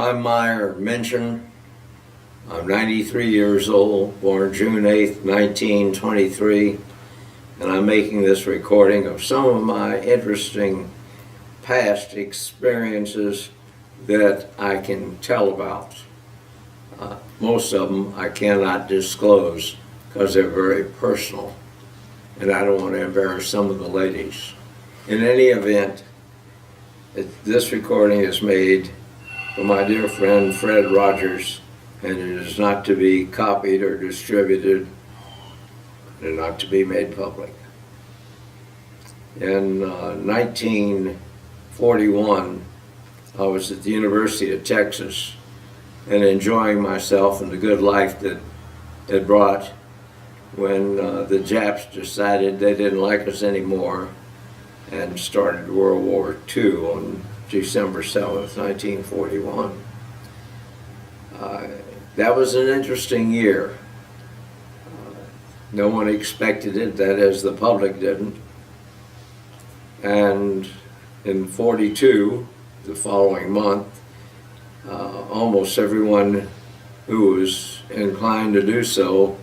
I'm Meyer Minchen. I'm 93 years old, born June 8th, 1923, and I'm making this recording of some of my interesting past experiences that I can tell about. Most of them I cannot disclose because they're very personal, and I don't want to embarrass some of the ladies. In any event, this recording is made for my dear friend Fred Rogers, and it is not to be copied or distributed, and not to be made public. In 1941, I was at the University of Texas and enjoying myself and the good life that it brought when the Japs decided they didn't like us anymore and started World War II on December 7th, 1941. That was an interesting year. No one expected it, that is, the public didn't. And in 42, the following month, almost everyone who was inclined to do so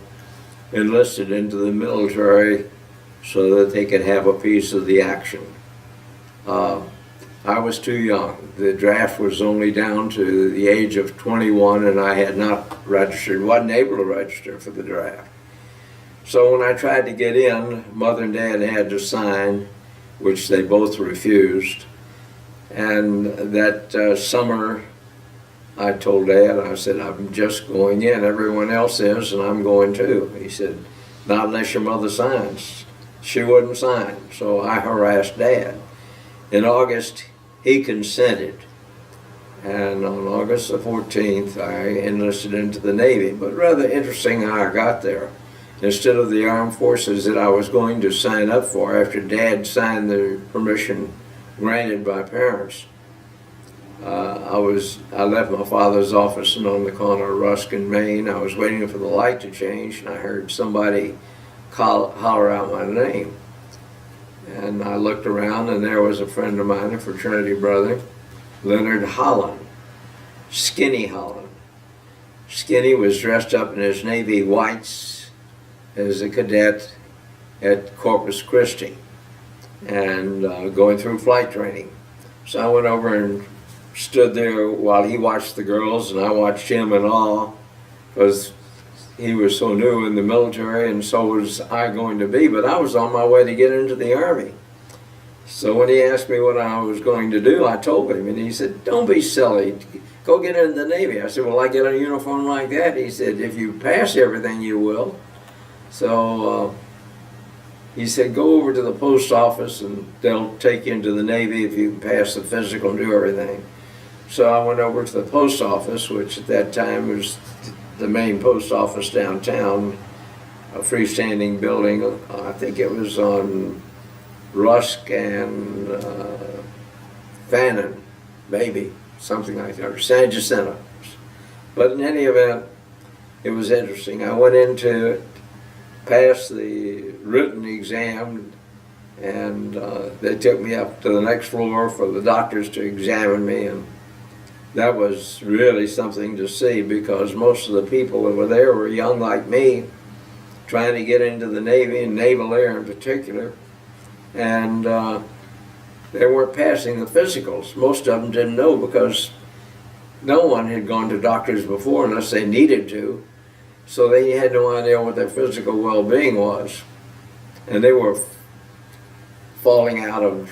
enlisted into the military so that they could have a piece of the action. I was too young. The draft was only down to the age of 21, and I had not registered, wasn't able to register for the draft. So when I tried to get in, Mother and Dad had to sign, which they both refused. And that summer, I told Dad, I said, I'm just going in. Everyone else is, and I'm going too. He said, not unless your mother signs. She wouldn't sign, so I harassed Dad. In August, he consented, and on August the 14th, I enlisted into the Navy. But rather interesting how I got there. Instead of the armed forces that I was going to sign up for after Dad signed the permission granted by parents, I left my father's office on the corner of Rusk and Main. I was waiting for the light to change, and I heard somebody holler out my name. And I looked around, and there was a friend of mine, a fraternity brother, Leonard Holland, Skinny Holland. Skinny was dressed up in his Navy whites as a cadet at Corpus Christi and going through flight training. So I went over and stood there while he watched the girls, and I watched him in awe because he was so new in the military, and so was I going to be, but I was on my way to get into the Army. So when he asked me what I was going to do, I told him, and he said, don't be silly, go get into the Navy. I said, well, I get a uniform like that? He said, if you pass everything, you will. So he said, go over to the post office, and they'll take you into the Navy if you pass the physical and do everything. So I went over to the post office, which at that time was the main post office downtown, a freestanding building. I think it was on Rusk and Fannin, maybe, something like that, or San Jacinto. But in any event, it was interesting. I went in to pass the written exam, and they took me up to the next floor for the doctors to examine me, and that was really something to see because most of the people that were there were young like me, trying to get into the Navy and Naval Air in particular, and they weren't passing the physicals. Most of them didn't know because no one had gone to doctors before unless they needed to, so they had no idea what their physical well-being was, and they were falling out of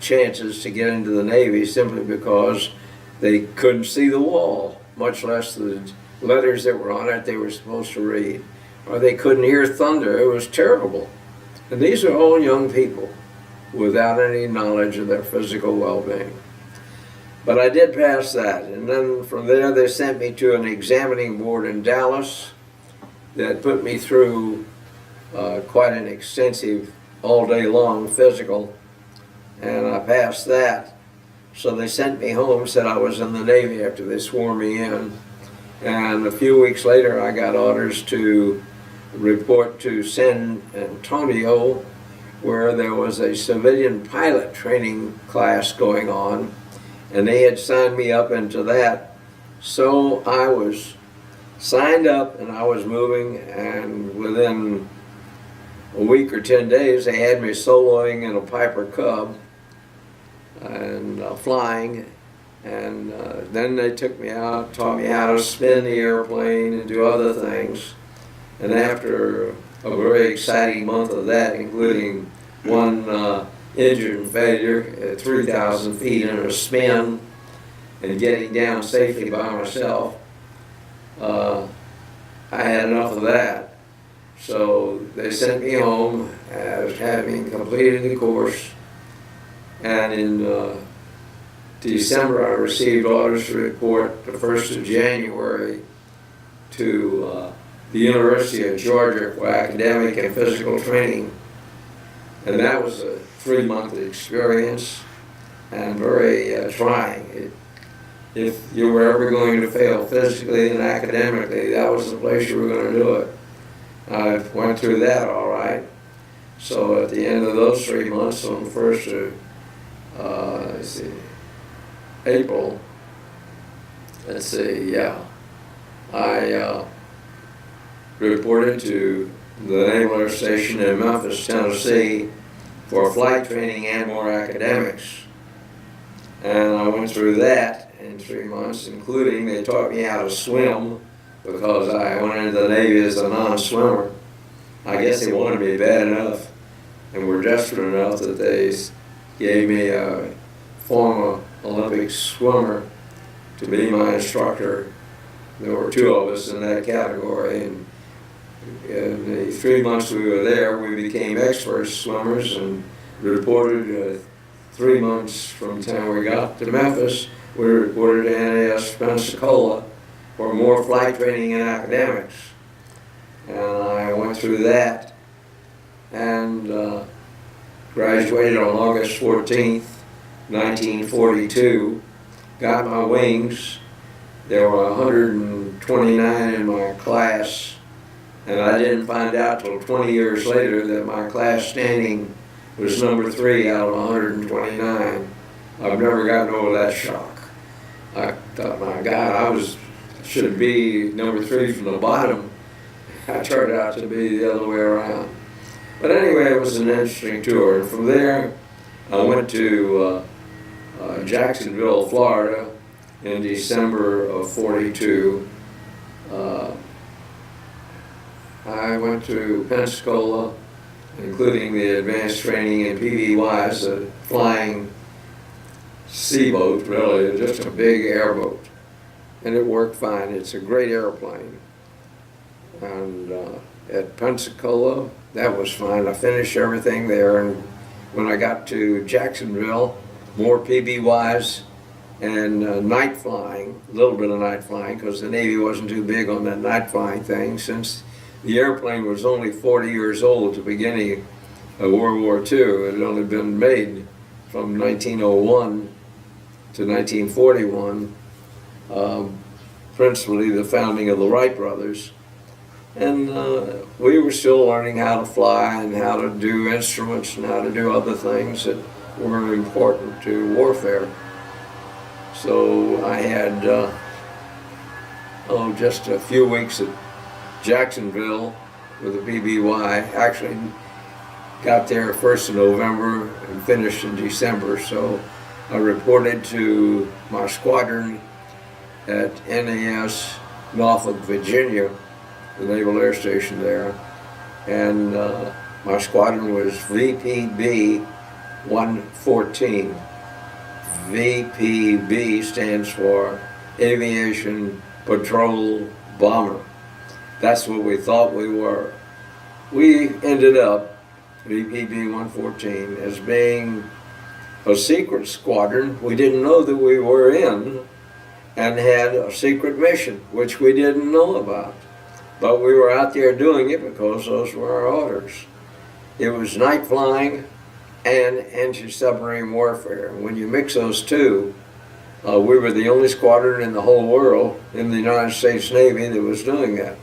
chances to get into the Navy simply because they couldn't see the wall, much less the letters that were on it they were supposed to read. Or they couldn't hear thunder. It was terrible. And these are all young people without any knowledge of their physical well-being. But I did pass that. And then from there they sent me to an examining board in Dallas that put me through quite an extensive all-day-long physical. And I passed that. So they sent me home, said I was in the Navy after they swore me in. And a few weeks later, I got orders to report to San Antonio, where there was a civilian pilot training class going on, and they had signed me up into that So I was signed up and I was moving, and within a week or 10 days they had me soloing in a Piper Cub and flying, and then they took me out, taught me how to spin the airplane and do other things. And after a very exciting month of that, including one engine failure at 3,000 feet in a spin and getting down safely by myself, I had enough of that. So they sent me home as having completed the course, and in December I received orders to report the 1st of January to the University of Georgia for academic and physical training. And that was a 3-month experience and very trying. If you were ever going to fail physically and academically, that was the place you were going to do it. I went through that all right. So at the end of those 3 months, on the 1st of April, I reported to the Naval Air Station in Memphis, Tennessee, for flight training and more academics. And I went through that in 3 months, including they taught me how to swim, because I went into the Navy as a non-swimmer. I guess they wanted me bad enough and were desperate enough that they gave me a former Olympic swimmer to be my instructor. There were 2 of us in that category, and in the 3 months we were there, we became expert swimmers and reported 3 months from the time we got to Memphis. We reported to NAS Pensacola for more flight training and academics. And I went through that and graduated on August 14th, 1942, got my wings. There were 129 in my class, and I didn't find out till 20 years later that my class standing was number 3 out of 129. I've never gotten over that shock. I thought, my God, I should be number 3 from the bottom. I turned out to be the other way around. But anyway, it was an interesting tour. And from there, I went to Jacksonville, Florida in December of 42. I went to Pensacola, including the advanced training in PBYs, a flying seaboat, really, just a big airboat. And it worked fine. It's a great airplane. And at Pensacola, that was fine. I finished everything there. And when I got to Jacksonville, more PBYs and night flying, a little bit of night flying, because the Navy wasn't too big on that night flying thing, since the airplane was only 40 years old at the beginning of World War II. It had only been made from 1901 to 1941, principally the founding of the Wright brothers. And we were still learning how to fly and how to do instruments and how to do other things that were important to warfare. So I had just a few weeks at Jacksonville with a PBY. Actually got there 1st of November and finished in December. So I reported to my squadron at NAS Norfolk, Virginia, the Naval Air Station there. And my squadron was VPB 114. VPB stands for Aviation Patrol Bomber. That's what we thought we were. We ended up, VPB 114, as being a secret squadron we didn't know that we were in, and had a secret mission, which we didn't know about. But we were out there doing it because those were our orders. It was night flying and anti-submarine warfare. When you mix those two, we were the only squadron in the whole world in the United States Navy that was doing that.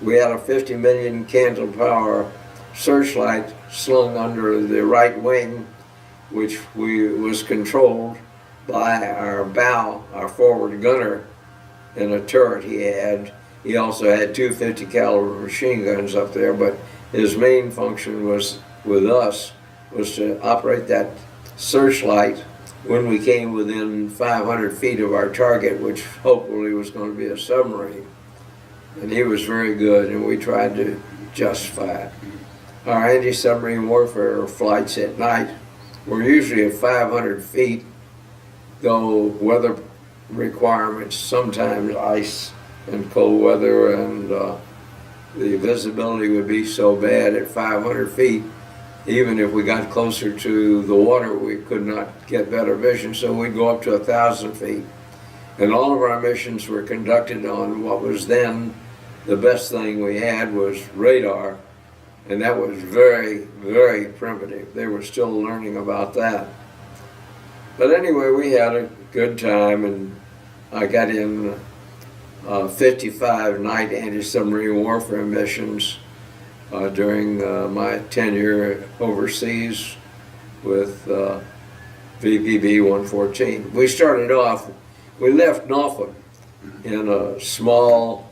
We had a 50 million candle power searchlight slung under the right wing, which was controlled by our bow, our forward gunner, and a turret he had. He also had two 50 caliber machine guns up there, but his main function was with us was to operate that searchlight when we came within 500 feet of our target, which hopefully was going to be a submarine. And he was very good, and we tried to justify it. Our anti-submarine warfare flights at night were usually at 500 feet, though weather requirements, sometimes ice and cold weather, and the visibility would be so bad at 500 feet, even if we got closer to the water, we could not get better vision, so we'd go up to 1,000 feet. And all of our missions were conducted on what was then the best thing we had was radar, and that was very, very primitive. They were still learning about that. But anyway, we had a good time, and I got in 55 night anti-submarine warfare missions during my tenure overseas with VPB 114. We started off, we left Norfolk in a small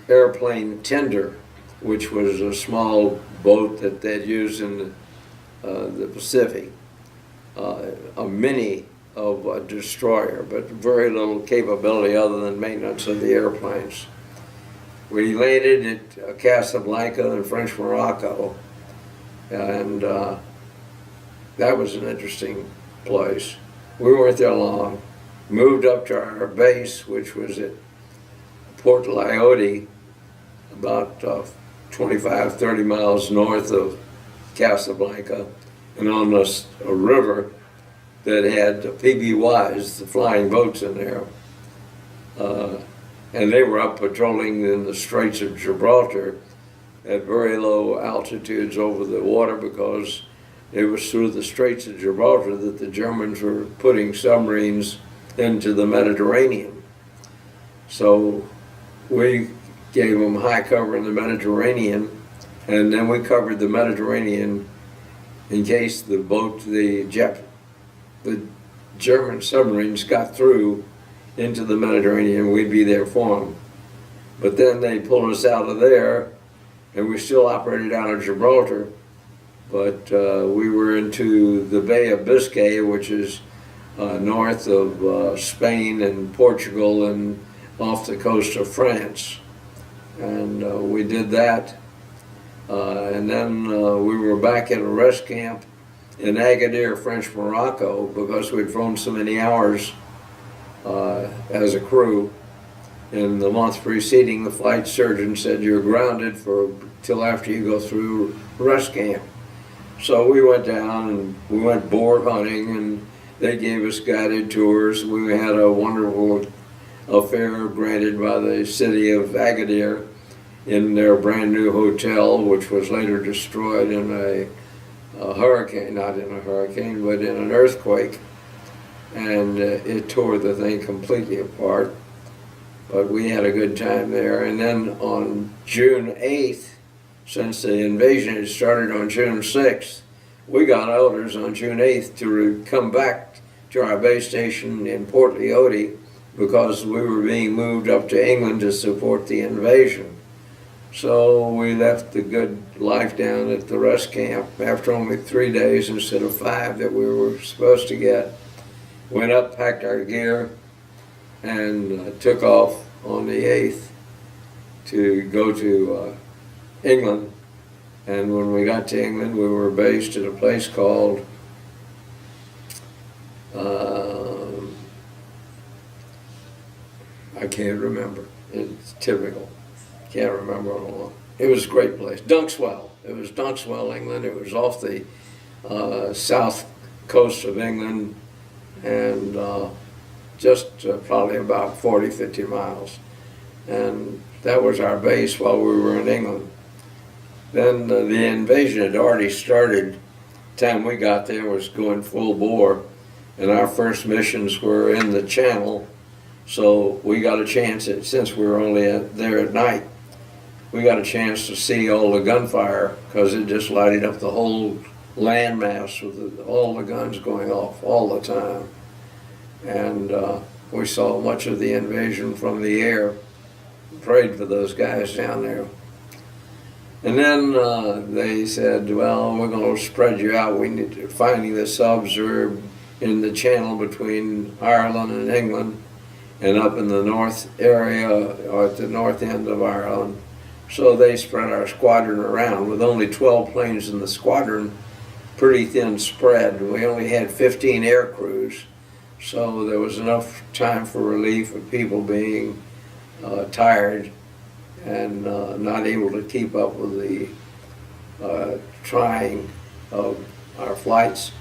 airplane tender, which was a small boat that they'd used in the Pacific, a mini of a destroyer, but very little capability other than maintenance of the airplanes. We landed at Casablanca in French Morocco, and that was an interesting place. We weren't there long. Moved up to our base, which was at Port Lyote, about 25, 30 miles north of Casablanca, and on a river that had PBYs, the flying boats in there. And they were up patrolling in the Straits of Gibraltar at very low altitudes over the water, because it was through the Straits of Gibraltar that the Germans were putting submarines into the Mediterranean. So we gave them high cover in the Mediterranean, and then we covered the Mediterranean in case the German submarines got through into the Mediterranean. We'd be there for them. But then they pulled us out of there, and we still operated out of Gibraltar, but we were into the Bay of Biscay, which is north of Spain and Portugal and off the coast of France. And we did that. And then we were back at a rest camp in Agadir, French Morocco, because we'd flown so many hours as a crew. In the month preceding, the flight surgeon said, "You're grounded till after you go through rest camp." So we went down and we went boar hunting, and they gave us guided tours. We had a wonderful affair granted by the city of Agadir in their brand new hotel, which was later destroyed in a hurricane, not in a hurricane, but in an earthquake. And it tore the thing completely apart. But we had a good time there. And then on June 8th, since the invasion had started on June 6th, we got orders on June 8th to come back to our base station in Port Lyote, because we were being moved up to England to support the invasion. So we left the good life down at the rest camp after only 3 days instead of 5 that we were supposed to get. Went up, packed our gear, and took off on the 8th to go to England. And when we got to England, we were based at a place called I can't remember. It's typical. Can't remember all. It was a great place. Dunkswell. It was Dunkswell, England. It was off the south coast of England, and just probably about 40, 50 miles. And that was our base while we were in England. Then the invasion had already started. The time we got there was going full bore, and our first missions were in the Channel. So we got a chance, since we were only there at night, we got a chance to see all the gunfire, because it just lighted up the whole landmass with all the guns going off all the time. And We saw much of the invasion from the air. Prayed for those guys down there. And then they said, well, we're going to spread you out. We need to finding the subs are in the channel between Ireland and England and up in the north area or at the north end of Ireland. So they spread our squadron around with only 12 planes in the squadron, pretty thin spread. We only had 15 air crews, so there was enough time for relief of people being tired and not able to keep up with the trying of our flights.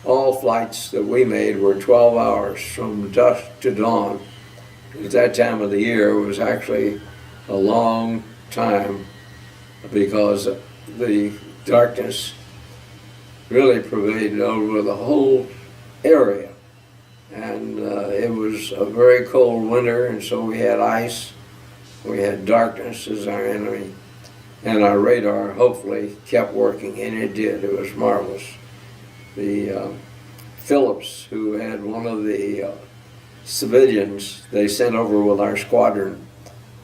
All flights that we made were 12 hours from dusk to dawn. At that time of the year, it was actually a long time because the darkness really pervaded over the whole area. And it was a very cold winter, and so we had ice. We had darkness as our enemy. And our radar hopefully kept working, and it did. It was marvelous. The Phillips, who had one of the civilians they sent over with our squadron,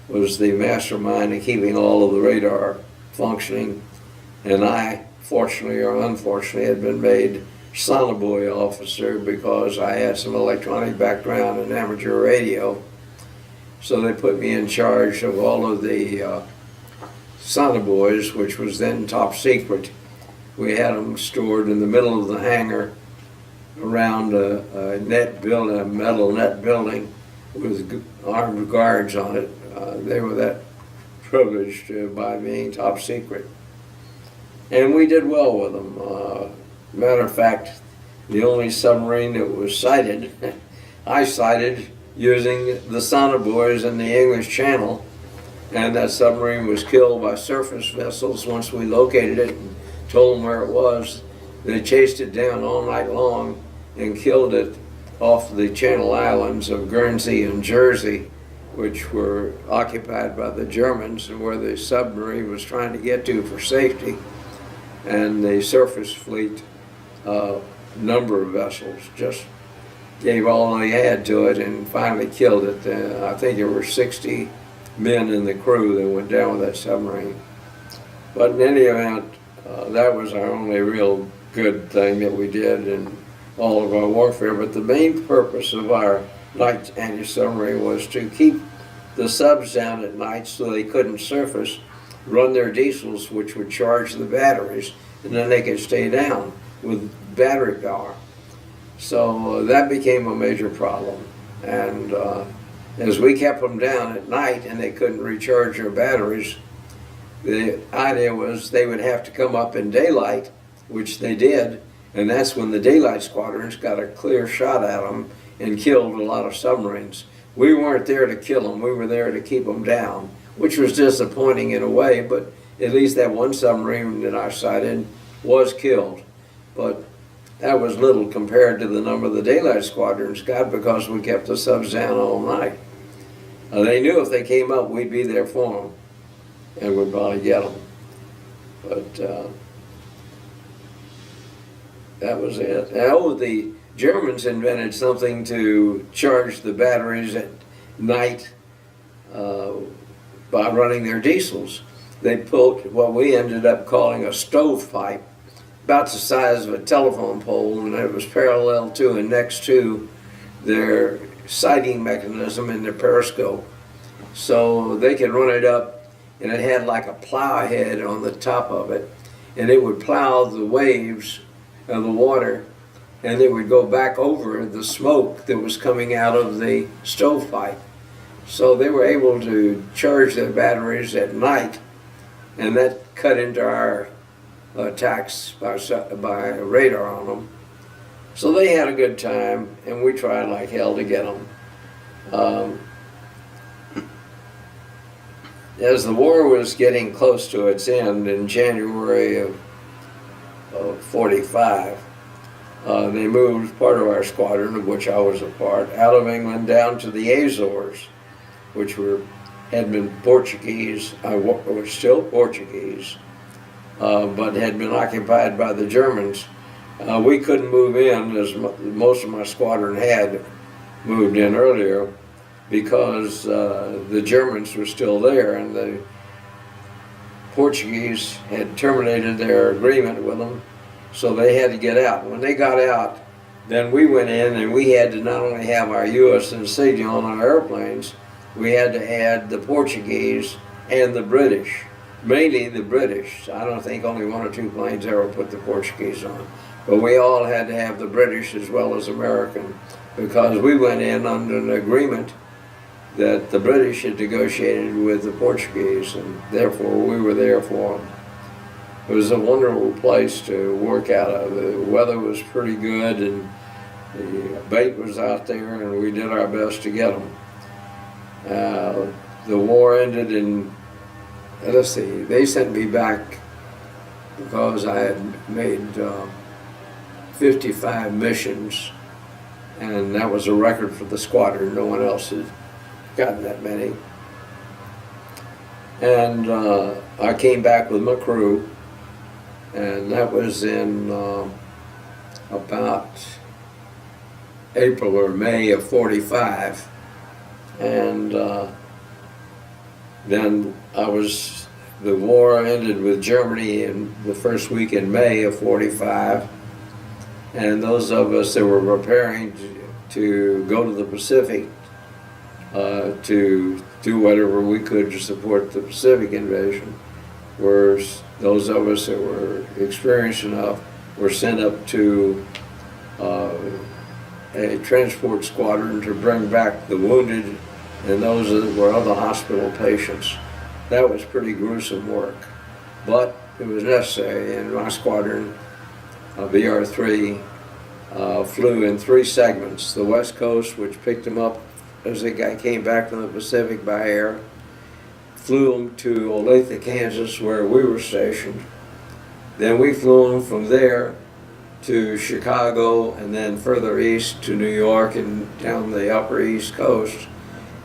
was the mastermind in keeping all of the radar functioning. And I, fortunately or unfortunately, had been made sonobuoy officer because I had some electronic background in amateur radio. So they put me in charge of all of the sonobuoys, which was then top secret. We had them stored in the middle of the hangar around a metal net building with armed guards on it. They were that privileged by being top secret. And we did well with them. Matter of fact, the only submarine that was sighted, I sighted using the sonobuoys in the English Channel, and that submarine was killed by surface vessels once we located it and told them where it was. They chased it down all night long and killed it off the Channel Islands of Guernsey and Jersey, which were occupied by the Germans and where the submarine was trying to get to for safety. And the surface fleet, number of vessels, just gave all they had to it and finally killed it. I think there were 60 men in the crew that went down with that submarine. But in any event, that was our only real good thing that we did in all of our warfare. But the main purpose of our night anti-submarine was to keep the subs down at night so they couldn't surface, run their diesels, which would charge the batteries, and then they could stay down with battery power. So that became a major problem. And as we kept them down at night and they couldn't recharge their batteries, the idea was they would have to come up in daylight, which they did, and that's when the daylight squadrons got a clear shot at them and killed a lot of submarines. We weren't there to kill them, we were there to keep them down, which was disappointing in a way, but at least that one submarine that I sighted was killed. But that was little compared to the number of the daylight squadrons got because we kept the subs down all night. They knew if they came up, we'd be there for them, and we'd probably get them. But that was it. Oh, the Germans invented something to charge the batteries at night by running their diesels. They put what we ended up calling a stovepipe, about the size of a telephone pole, and it was parallel to and next to their sighting mechanism in their periscope. So they could run it up, and it had like a plow head on the top of it, and it would plow the waves of the water, and it would go back over the smoke that was coming out of the stovepipe. So they were able to charge their batteries at night, and that cut into our attacks by radar on them. So they had a good time, and we tried like hell to get them. As the war was getting close to its end in January of 45, they moved part of our squadron, of which I was a part, out of England down to the Azores, which had been Portuguese, were still Portuguese, but had been occupied by the Germans. We couldn't move in, as most of my squadron had moved in earlier because the Germans were still there, and the Portuguese had terminated their agreement with them, so they had to get out. When they got out, then we went in, and we had to not only have our U.S. insignia on our airplanes, we had to add the Portuguese and the British, mainly the British. I don't think only one or two planes ever put the Portuguese on, but we all had to have the British as well as American, because we went in under an agreement that the British had negotiated with the Portuguese, and therefore we were there for them. It was a wonderful place to work out of. The weather was pretty good, and the bait was out there, and we did our best to get them. The war ended in, let's see, they sent me back because I had made 55 missions, and that was a record for the squadron. No one else had gotten that many. And I came back with my crew, and that was in about April or May of '45. And then the war ended with Germany in the first week in May of '45. And those of us that were preparing to go to the Pacific to do whatever we could to support the Pacific invasion, were those of us that were experienced enough were sent up to a transport squadron to bring back the wounded and those that were other hospital patients. That was pretty gruesome work, but it was necessary. And my squadron, VR3, flew in 3 segments: the West Coast, which picked them up as they came back from the Pacific by air, flew them to Olathe, Kansas, where we were stationed. Then we flew them from there to Chicago, and then further east to New York and down the upper East Coast.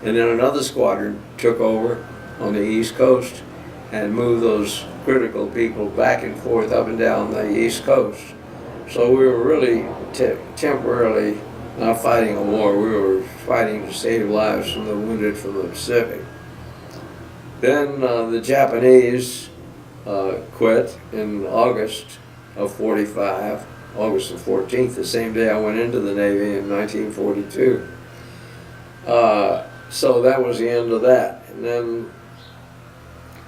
And then another squadron took over on the East Coast and moved those critical people back and forth up and down the East Coast. So we were really temporarily not fighting a war. We were fighting to save lives from the wounded from the Pacific. Then the Japanese quit in August of '45, August the 14th, the same day I went into the Navy in 1942. So that was the end of that. And then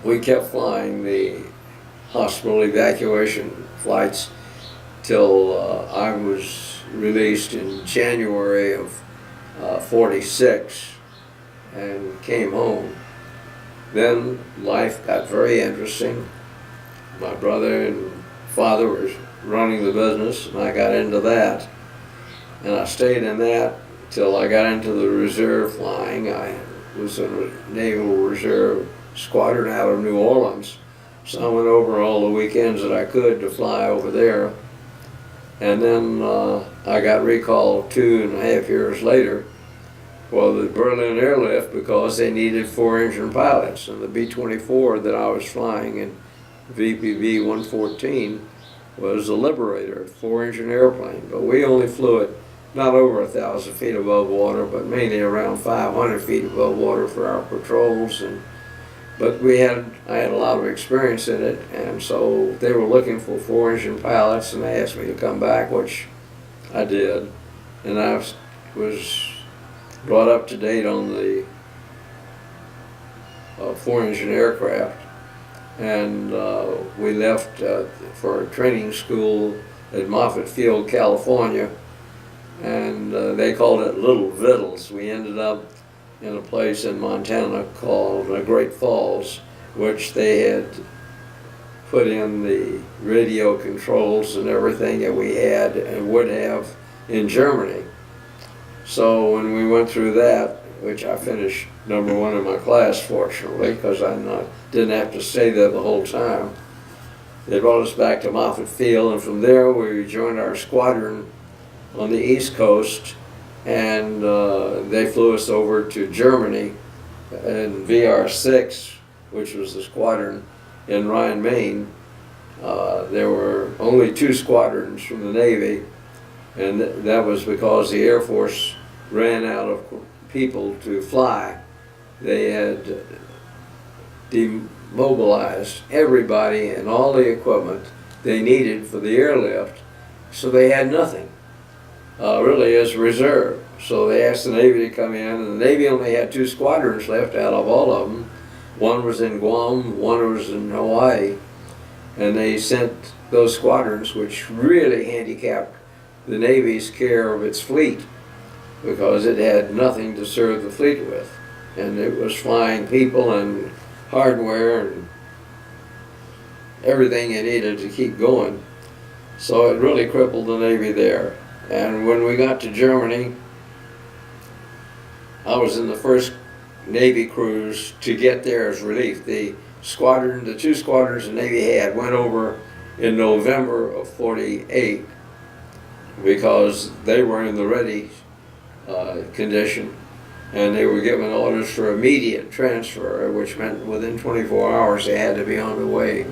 we kept flying the hospital evacuation flights till I was released in January of '46 and came home. Then life got very interesting. My brother and father were running the business, and I got into that. And I stayed in that till I got into the reserve flying. I was in a Naval Reserve squadron out of New Orleans, so I went over all the weekends that I could to fly over there. And then I got recalled 2.5 years later for the Berlin airlift because they needed 4-engine pilots. And the B-24 that I was flying in VPV 114 was a Liberator, 4-engine airplane. But we only flew it not over 1,000 feet above water, but mainly around 500 feet above water for our patrols. But I had a lot of experience in it, and so they were looking for 4-engine pilots, and they asked me to come back, which I did. And I was brought up to date on the 4-engine aircraft, and we left for a training school at Moffett Field, California, and they called it Little Vittles. We ended up in a place in Montana called Great Falls, which they had put in the radio controls and everything that we had and would have in Germany. So when we went through that, which I finished #1 in my class, fortunately, because didn't have to stay there the whole time, they brought us back to Moffett Field, and from there we joined our squadron on the East Coast, and they flew us over to Germany in VR6, which was the squadron in Rhine, Maine. There were only 2 squadrons from the Navy, and that was because the Air Force ran out of people to fly. They had demobilized everybody and all the equipment they needed for the airlift, so they had nothing really as a reserve. So they asked the Navy to come in, and the Navy only had 2 squadrons left out of all of them. One was in Guam, one was in Hawaii, and they sent those squadrons, which really handicapped the Navy's care of its fleet, because it had nothing to serve the fleet with. And it was flying people and hardware and everything it needed to keep going. So it really crippled the Navy there. And when we got to Germany, I was in the first Navy cruise to get there as relief. The 2 squadrons the Navy had went over in November of '48 because they were in the ready condition, and they were given orders for immediate transfer, which meant within 24 hours they had to be on the way.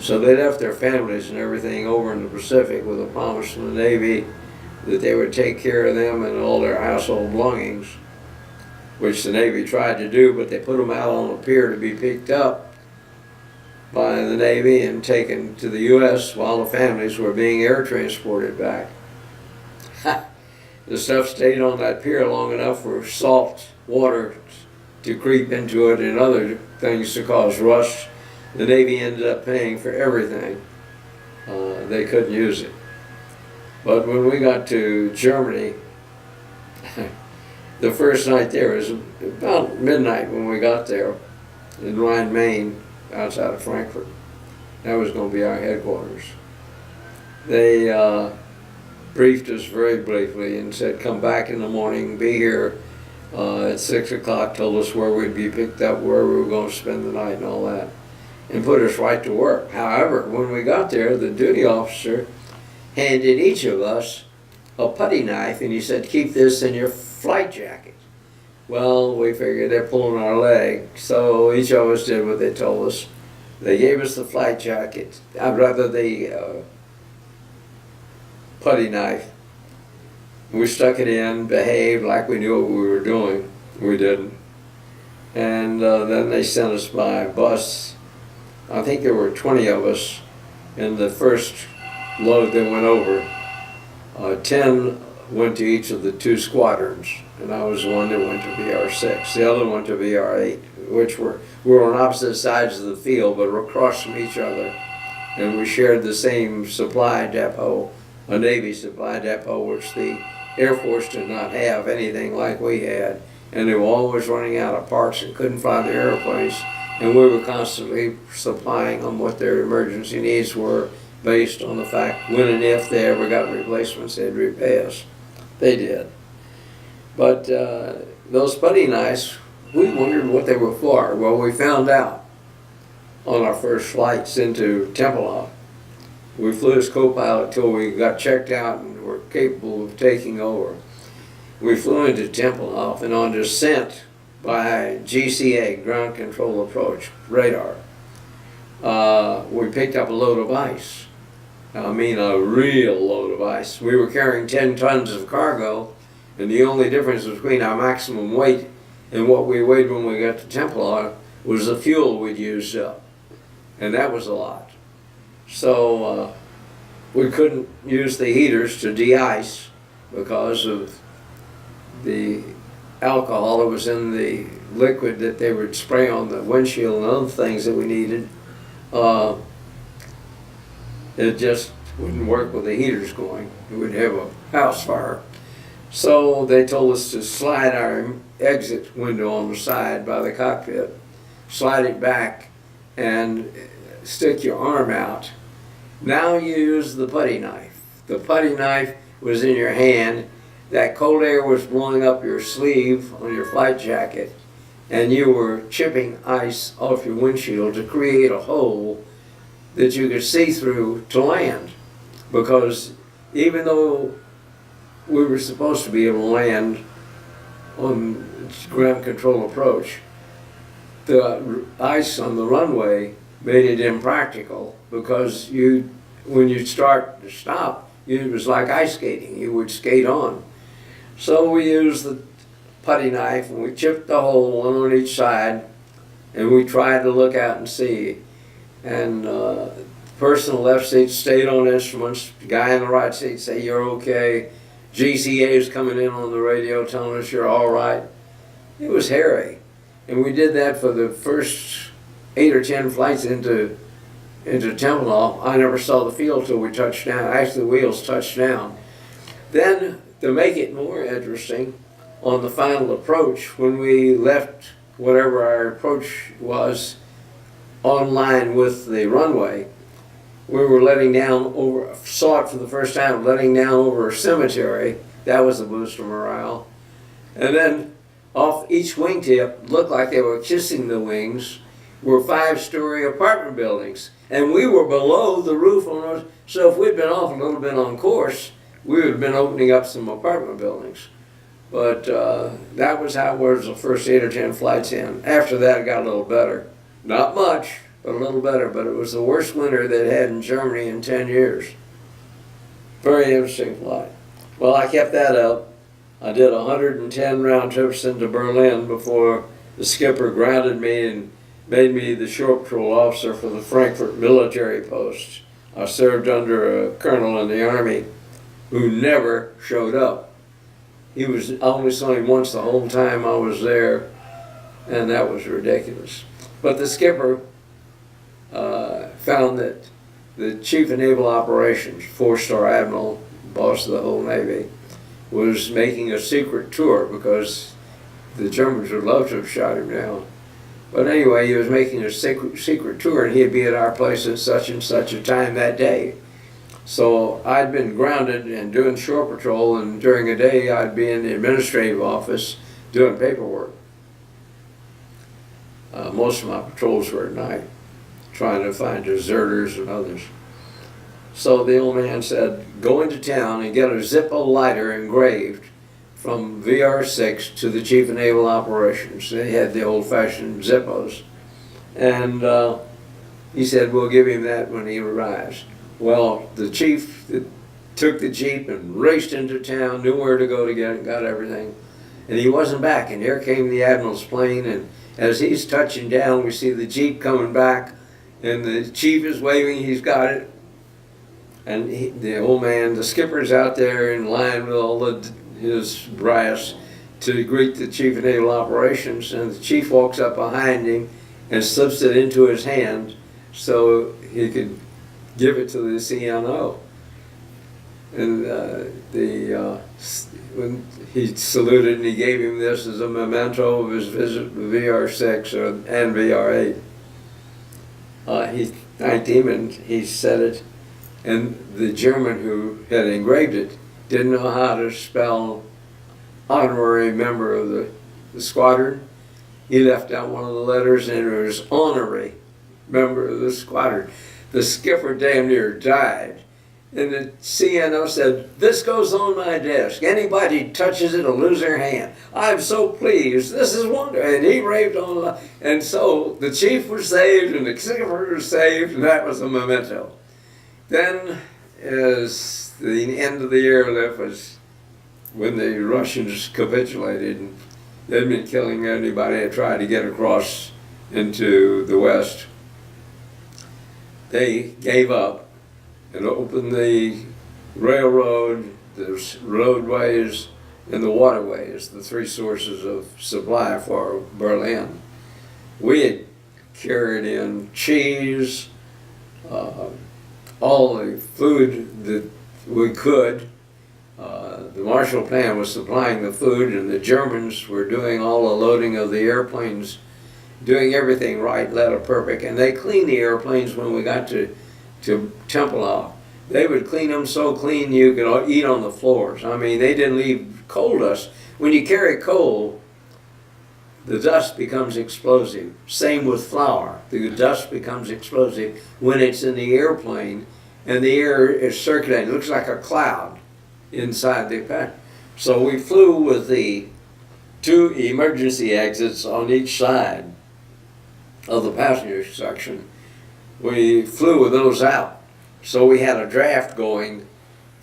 So they left their families and everything over in the Pacific with a promise from the Navy that they would take care of them and all their household belongings, which the Navy tried to do, but they put them out on a pier to be picked up by the Navy and taken to the U.S. while the families were being air transported back. The stuff stayed on that pier long enough for salt water to creep into it and other things to cause rust. The Navy ended up paying for everything. They couldn't use it. But when we got to Germany, the first night there was about midnight when we got there in Rhine, Main, outside of Frankfurt. That was going to be our headquarters. They briefed us very briefly and said, come back in the morning, be here at 6 o'clock, told us where we'd be picked up, where we were going to spend the night and all that, and put us right to work. However, when we got there, the duty officer handed each of us a putty knife, and he said, keep this in your flight jacket. Well, we figured they're pulling our leg, so each of us did what they told us. They gave us the flight jacket, the putty knife. We stuck it in, behaved like we knew what we were doing. We didn't. And then they sent us by bus. I think there were 20 of us in the first load that went over. 10 went to each of the 2 squadrons, and I was the one that went to BR6. The other went to BR8, which were on opposite sides of the field, but were across from each other. And we shared the same supply depot, a Navy supply depot, which the Air Force did not have anything like we had. And they were always running out of parts and couldn't fly the airplanes. And we were constantly supplying them what their emergency needs were, based on the fact when and if they ever got replacements, they'd repay us. They did. But those putty knives, we wondered what they were for. Well, we found out on our first flights into Tempelhof. We flew as co-pilot till we got checked out and were capable of taking over. We flew into Tempelhof, and on descent by GCA, ground control approach, radar, we picked up a load of ice. I mean a real load of ice. We were carrying 10 tons of cargo, and the only difference between our maximum weight and what we weighed when we got to Tempelhof was the fuel we'd used up, and that was a lot. So we couldn't use the heaters to de-ice because of the alcohol that was in the liquid that they would spray on the windshield and other things that we needed. It just wouldn't work with the heaters going. We would have a house fire. So they told us to slide our exit window on the side by the cockpit, slide it back, and stick your arm out. Now you use the putty knife. The putty knife was in your hand. That cold air was blowing up your sleeve on your flight jacket, and you were chipping ice off your windshield to create a hole that you could see through to land. Because even though we were supposed to be able to land on ground control approach, the ice on the runway made it impractical, because when you start to stop, it was like ice skating. You would skate on. So we used the putty knife and we chipped the hole, one on each side, and we tried to look out and see. And the person in the left seat stayed on instruments. The guy in the right seat said, "You're okay." GCA is coming in on the radio telling us you're all right. It was hairy. And we did that for the first 8 or 10 flights into Tempelhof. I never saw the field till we touched down. Actually, the wheels touched down. Then, to make it more interesting, on the final approach, when we left whatever our approach was on line with the runway, we were letting down over, saw it for the first time, letting down over a cemetery. That was a boost of morale. And then off each wingtip, looked like they were kissing the wings, were 5-story apartment buildings. And we were below the roof on those. So if we'd been off a little bit on course, we would have been opening up some apartment buildings. But that was how it was the first 8 or 10 flights in. After that, it got a little better. Not much, but a little better. But it was the worst winter they'd had in Germany in 10 years. Very interesting flight. Well, I kept that up. I did 110 round trips into Berlin before the skipper grounded me and made me the shore patrol officer for the Frankfurt military post. I served under a colonel in the army who never showed up. I only saw him once the whole time I was there, and that was ridiculous. But the skipper found that the chief of naval operations, 4-star admiral, boss of the whole Navy, was making a secret tour because the Germans would love to have shot him down. But anyway, he was making a secret tour, and he'd be at our place at such and such a time that day. So I'd been grounded and doing shore patrol, and during the day I'd be in the administrative office doing paperwork. Most of my patrols were at night, trying to find deserters and others. So the old man said, "Go into town and get a Zippo lighter engraved from VR6 to the Chief of Naval Operations." They had the old-fashioned Zippos. And he said, "We'll give him that when he arrives." Well, the chief took the Jeep and raced into town, knew where to go to get it, got everything. And he wasn't back, and here came the admiral's plane, and as he's touching down, we see the Jeep coming back, and the chief is waving, he's got it. And the old man, the skipper's out there in line with all his brass to greet the Chief of Naval Operations, and the chief walks up behind him and slips it into his hand so he could give it to the CNO. And when he saluted and he gave him this as a memento of his visit to VR6 and VR8. He thanked him and he said it. And the German who had engraved it didn't know how to spell honorary member of the squadron. He left out one of the letters and it was honorary member of the squadron. The skipper damn near died. And the CNO said, "This goes on my desk. Anybody touches it will lose their hand. I'm so pleased. This is wonderful." And he raved on. And so the chief was saved and the skipper was saved, and that was a memento. Then, as the end of the airlift was when the Russians capitulated, and they'd been killing anybody that tried to get across into the West, they gave up and opened the railroad, the roadways, and the waterways, the 3 sources of supply for Berlin. We had carried in cheese, all the food that we could. The Marshall Plan was supplying the food, and the Germans were doing all the loading of the airplanes, doing everything right, letter perfect. And they cleaned the airplanes when we got to Tempelhof. They would clean them so clean you could eat on the floors. I mean, they didn't leave coal dust. When you carry coal, the dust becomes explosive. Same with flour. The dust becomes explosive when it's in the airplane and the air is circulating. It looks like a cloud inside the pack. So we flew with the 2 emergency exits on each side of the passenger section. We flew with those out. So we had a draft going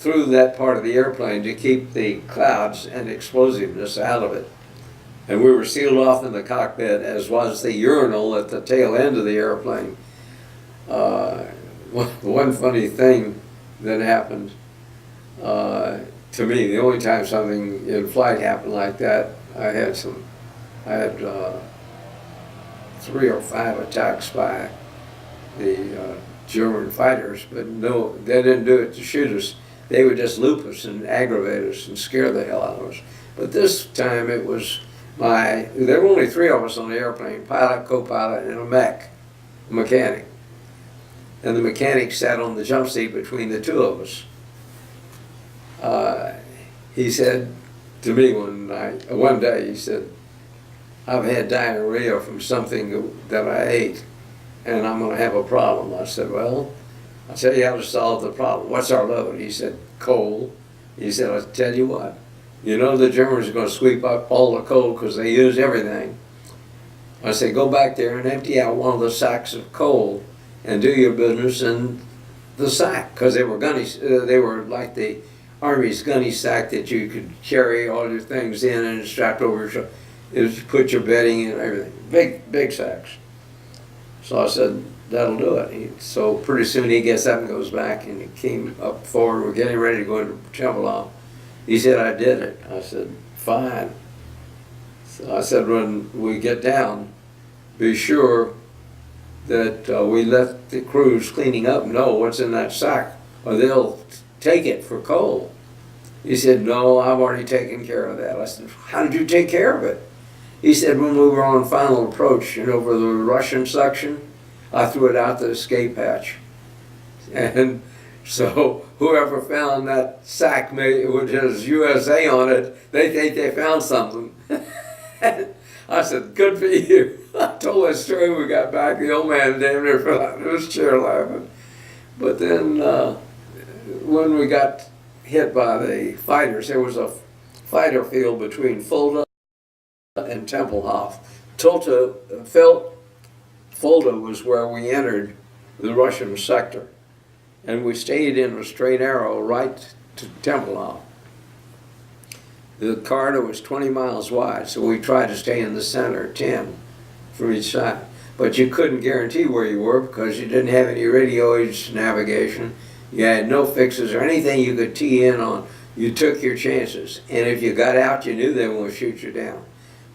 through that part of the airplane to keep the clouds and explosiveness out of it. And we were sealed off in the cockpit, as was the urinal at the tail end of the airplane. One funny thing that happened to me, the only time something in flight happened like that, I had 3 or 5 attacks by the German fighters, but no, they didn't do it to shoot us. They would just loop us and aggravate us and scare the hell out of us. But this time it was there were only 3 of us on the airplane, pilot, co-pilot, and a mechanic. And the mechanic sat on the jump seat between the 2 of us. He said to me one day, he said, "I've had diarrhea from something that I ate, and I'm going to have a problem." I said, "Well, I'll tell you how to solve the problem. What's our load?" He said, "Coal." He said, "I'll tell you what, you know the Germans are going to sweep up all the coal because they use everything." I said, "Go back there and empty out one of the sacks of coal and do your business in the sack," because they were gunny. They were like the Army's gunny sack that you could carry all your things in and strapped over your shoulder. You put your bedding in and everything. Big sacks. So I said, "That'll do it." So pretty soon he gets up and goes back, and he came up forward. We're getting ready to go into Timberlaw. He said, "I did it." I said, "Fine." So I said, "When we get down, be sure that we let the crews cleaning up know what's in that sack, or they'll take it for coal." He said, "No, I've already taken care of that." I said, "How did you take care of it?" He said, "When we were on final approach and over the Russian section, I threw it out the escape hatch. And so whoever found that sack which has USA on it, they think they found something." I said, "Good for you." I told that story when we got back. The old man damn near fell out of his chair laughing. But then when we got hit by the fighters, there was a fighter field between Fulda and Tempelhof. Fulda was where we entered the Russian sector, and we stayed in a straight arrow right to Tempelhof. The corridor was 20 miles wide, so we tried to stay in the center, 10 from each side. But you couldn't guarantee where you were because you didn't have any radio age navigation. You had no fixes or anything you could tee in on. You took your chances, and if you got out, you knew they were going to shoot you down.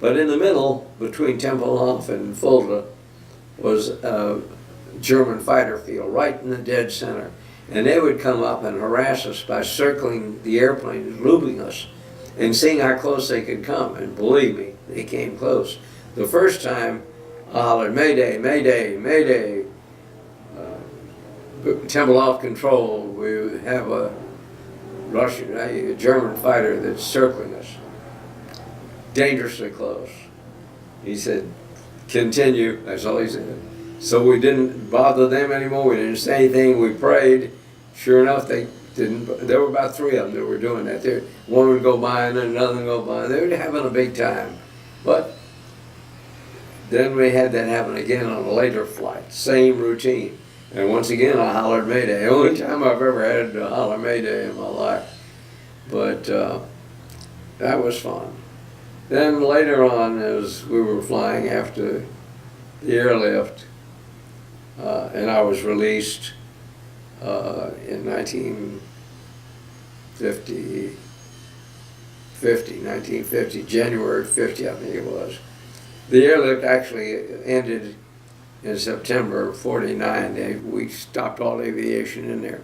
But in the middle, between Tempelhof and Fulda, was a German fighter field, right in the dead center. And they would come up and harass us by circling the airplane, looping us, and seeing how close they could come. And believe me, they came close. The first time, I hollered, "Mayday, Mayday, Mayday. Tempelhof control, we have a German fighter that's circling us. Dangerously close." He said, "Continue." That's all he said. So we didn't bother them anymore. We didn't say anything. We prayed. Sure enough, they didn't. There were about 3 of them that were doing that. One would go by and then another would go by. They were having a big time. But then we had that happen again on a later flight. Same routine. And once again, I hollered Mayday. The only time I've ever had to holler Mayday in my life. But that was fun. Then later on, as we were flying after the airlift, and I was released in 1950, January 50, I think it was. The airlift actually ended in September of '49. We stopped all aviation in there.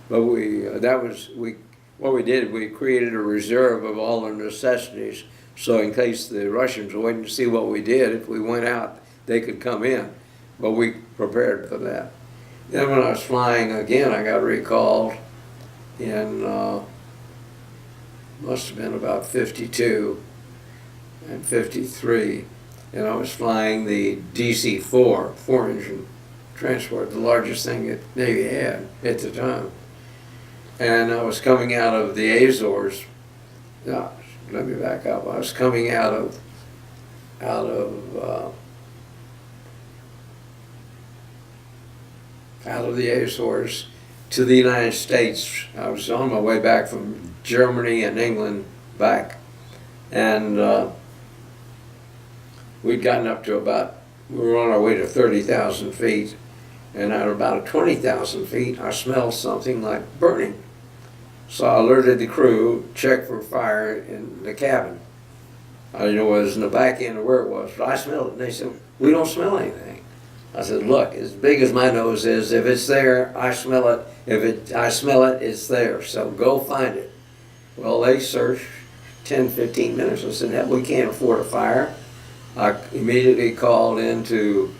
But what we did, we created a reserve of all the necessities. So in case the Russians were waiting to see what we did, if we went out, they could come in. But we prepared for that. Then when I was flying again, I got recalled in, must have been about 52 and 53. And I was flying the DC-4, 4-engine transport, the largest thing that Navy had at the time. And I was coming out of the Azores. No, let me back up. I was coming out of the Azores to the United States. I was on my way back from Germany and England back, and we'd gotten up to we were on our way to 30,000 feet, and at about 20,000 feet, I smelled something like burning. So I alerted the crew, checked for fire in the cabin. I didn't know whether it was in the back end or where it was, but I smelled it, and they said, "We don't smell anything." I said, "Look, as big as my nose is, if it's there, I smell it. I smell it, it's there. So go find it." Well, they searched 10, 15 minutes. I said, "We can't afford a fire." I immediately called into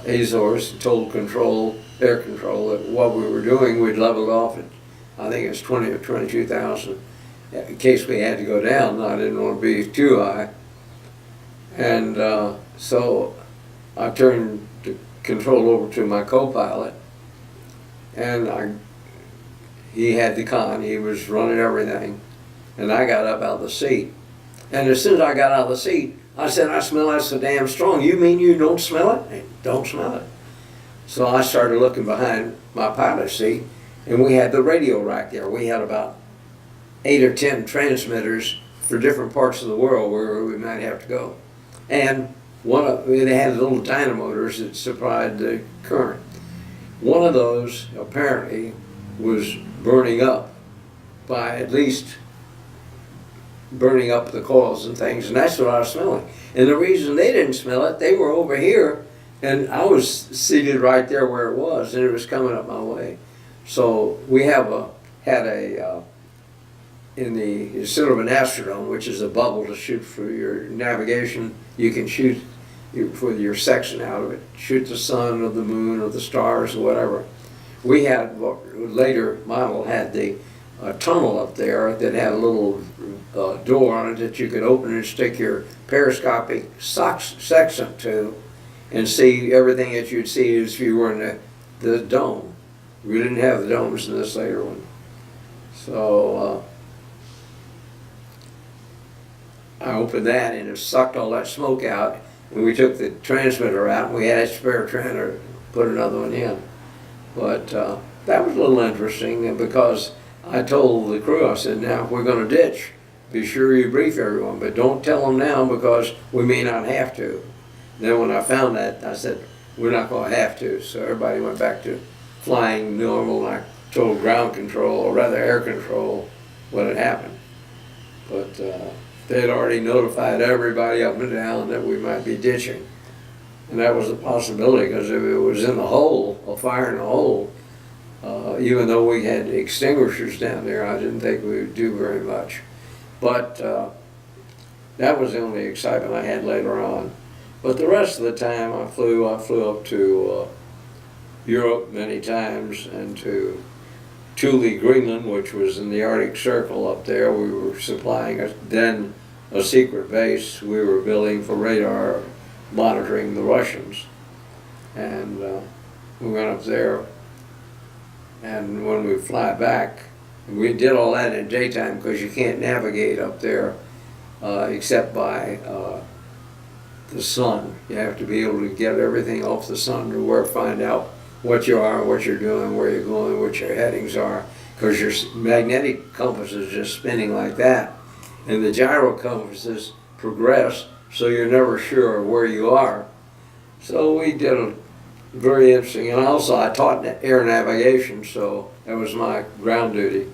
Azores and told air control, that what we were doing, we'd leveled off at, I think it was 20 or 22,000. In case we had to go down, I didn't want to be too high. And so I turned the control over to my co-pilot, and he had the con, he was running everything, and I got up out of the seat. And as soon as I got out of the seat, I said, "I smell that so damn strong. You mean you don't smell it?" "I don't smell it." So I started looking behind my pilot's seat, and we had the radio rack there. We had about 8 or 10 transmitters for different parts of the world where we might have to go. And they had little dynamotors that supplied the current. One of those apparently was burning up, by at least burning up the coils and things, and that's what I was smelling. And the reason they didn't smell it, they were over here, and I was seated right there where it was, and it was coming up my way. So we instead of an astrodome, which is a bubble to shoot for your navigation, you can shoot for your section out of it, shoot the sun or the moon or the stars or whatever. We had, what later model had the tunnel up there that had a little door on it that you could open and stick your periscopic section to and see everything that you'd see as if you were in the dome. We didn't have the domes in this later one. So I opened that, and it sucked all that smoke out, and we took the transmitter out, and we had a spare transmitter, put another one in. But that was a little interesting, because I told the crew, I said, "Now, if we're going to ditch, be sure you brief everyone, but don't tell them now, because we may not have to." Then when I found that, I said, "We're not going to have to." So everybody went back to flying normal, and I told ground control, or rather air control, what had happened. But they had already notified everybody up and down that we might be ditching. And that was a possibility, because if it was in the hole, a fire in the hole, even though we had extinguishers down there, I didn't think we would do very much. But that was the only excitement I had later on. But the rest of the time I flew up to Europe many times, and to Thule, Greenland, which was in the Arctic Circle up there. We were supplying then a secret base we were building for radar monitoring the Russians. And we went up there, and when we fly back, we did all that in daytime, because you can't navigate up there except by the sun. You have to be able to get everything off the sun to find out what you are, what you're doing, where you're going, what your headings are, because your magnetic compass is just spinning like that, and the gyro compasses progress, so you're never sure where you are. So we did a very interesting, and also I taught air navigation, so that was my ground duty,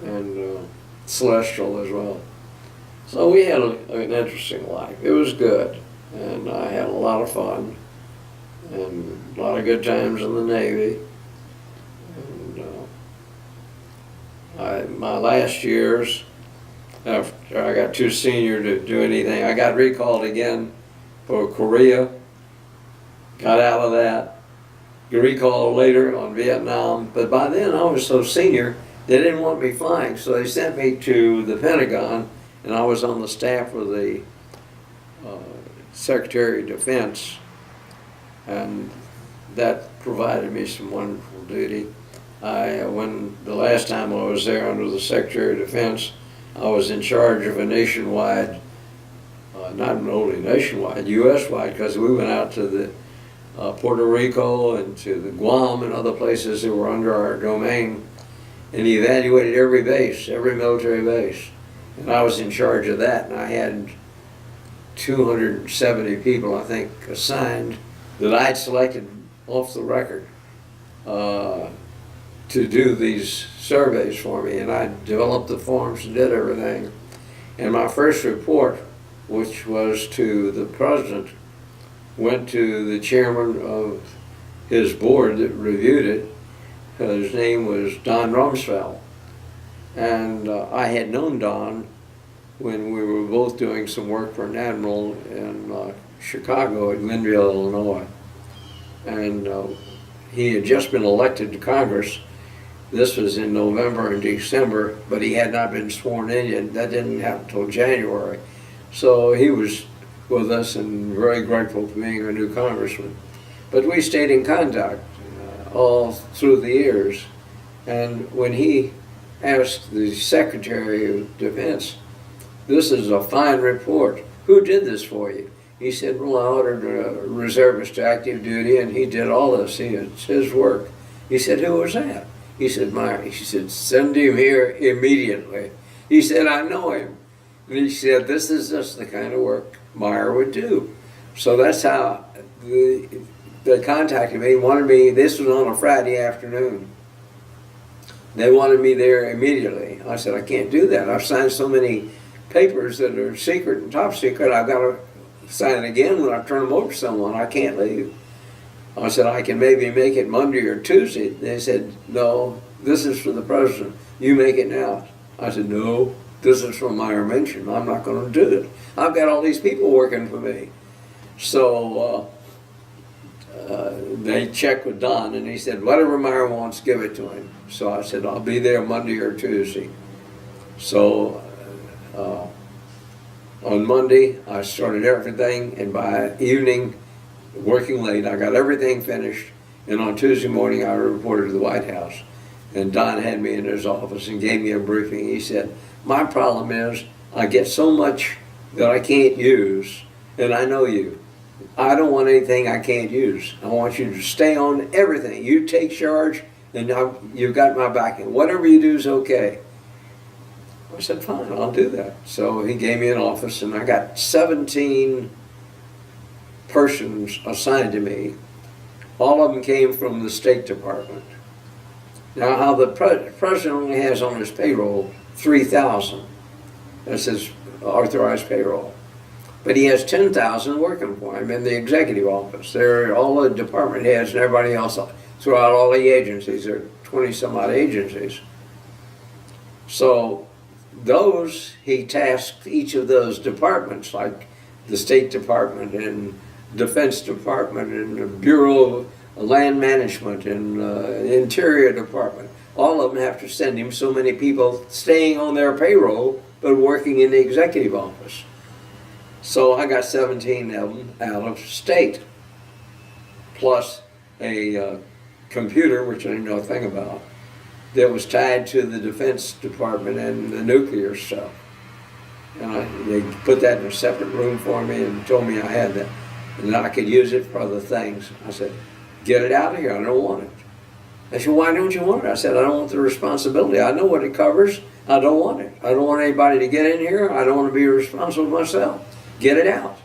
and celestial as well. So we had an interesting life. It was good, and I had a lot of fun, and a lot of good times in the Navy. And my last years, after I got too senior to do anything, I got recalled again for Korea, got out of that, got recalled later on Vietnam, but by then I was so senior, they didn't want me flying, so they sent me to the Pentagon, and I was on the staff of the Secretary of Defense, and that provided me some wonderful duty. When the last time I was there under the Secretary of Defense, I was in charge of a nationwide, not only nationwide, U.S.-wide, because we went out to Puerto Rico and to the Guam and other places that were under our domain. And he evaluated every base, every military base. And I was in charge of that, and I had 270 people, I think, assigned that I'd selected off the record to do these surveys for me. And I developed the forms and did everything. And my first report, which was to the president, went to the chairman of his board that reviewed it. His name was Don Rumsfeld. And I had known Don when we were both doing some work for an admiral in Chicago at Glenville, Illinois. And he had just been elected to Congress. This was in November and December, but he had not been sworn in yet. That didn't happen until January. So he was with us and very grateful for being a new congressman. But we stayed in contact all through the years. And when he asked the Secretary of Defense, "This is a fine report. Who did this for you?" He said, "Well, I ordered a reservist to active duty, and he did all this. It's his work." He said, "Who was that?" He said, "Meyer." He said, "Send him here immediately." He said, "I know him." And he said, "This is just the kind of work Meyer would do." So that's how they contacted me, wanted me. This was on a Friday afternoon. They wanted me there immediately. I said, "I can't do that. I've signed so many papers that are secret and top secret. I've got to sign it again when I turn them over to someone. I can't leave." I said, "I can maybe make it Monday or Tuesday." They said, "No, this is for the president. You make it now." I said, "No, this is from Meyer Minchen. I'm not going to do it. I've got all these people working for me." So they checked with Don, and he said, "Whatever Meyer wants, give it to him." So I said, "I'll be there Monday or Tuesday." So on Monday, I started everything, and by evening, working late, I got everything finished. And on Tuesday morning, I reported to the White House. And Don had me in his office and gave me a briefing. He said, "My problem is I get so much that I can't use, and I know you. I don't want anything I can't use. I want you to stay on everything. You take charge, and you've got my backing. Whatever you do is okay." I said, "Fine, I'll do that." So he gave me an office, and I got 17 persons assigned to me. All of them came from the State Department. Now, how the president only has on his payroll 3,000. That's his authorized payroll. But he has 10,000 working for him in the executive office. They're all the department heads and everybody else throughout all the agencies. There are 20 some odd agencies. So those, he tasked each of those departments, like the State Department and Defense Department and the Bureau of Land Management and Interior Department. All of them have to send him so many people staying on their payroll but working in the executive office. So I got 17 of them out of state, plus a computer, which I didn't know a thing about, that was tied to the Defense Department and the nuclear stuff. And they put that in a separate room for me and told me I had that, and I could use it for other things. I said, "Get it out of here, I don't want it." They said, "Why don't you want it?" I said, "I don't want the responsibility. I know what it covers. I don't want it. I don't want anybody to get in here. I don't want to be responsible myself. Get it out."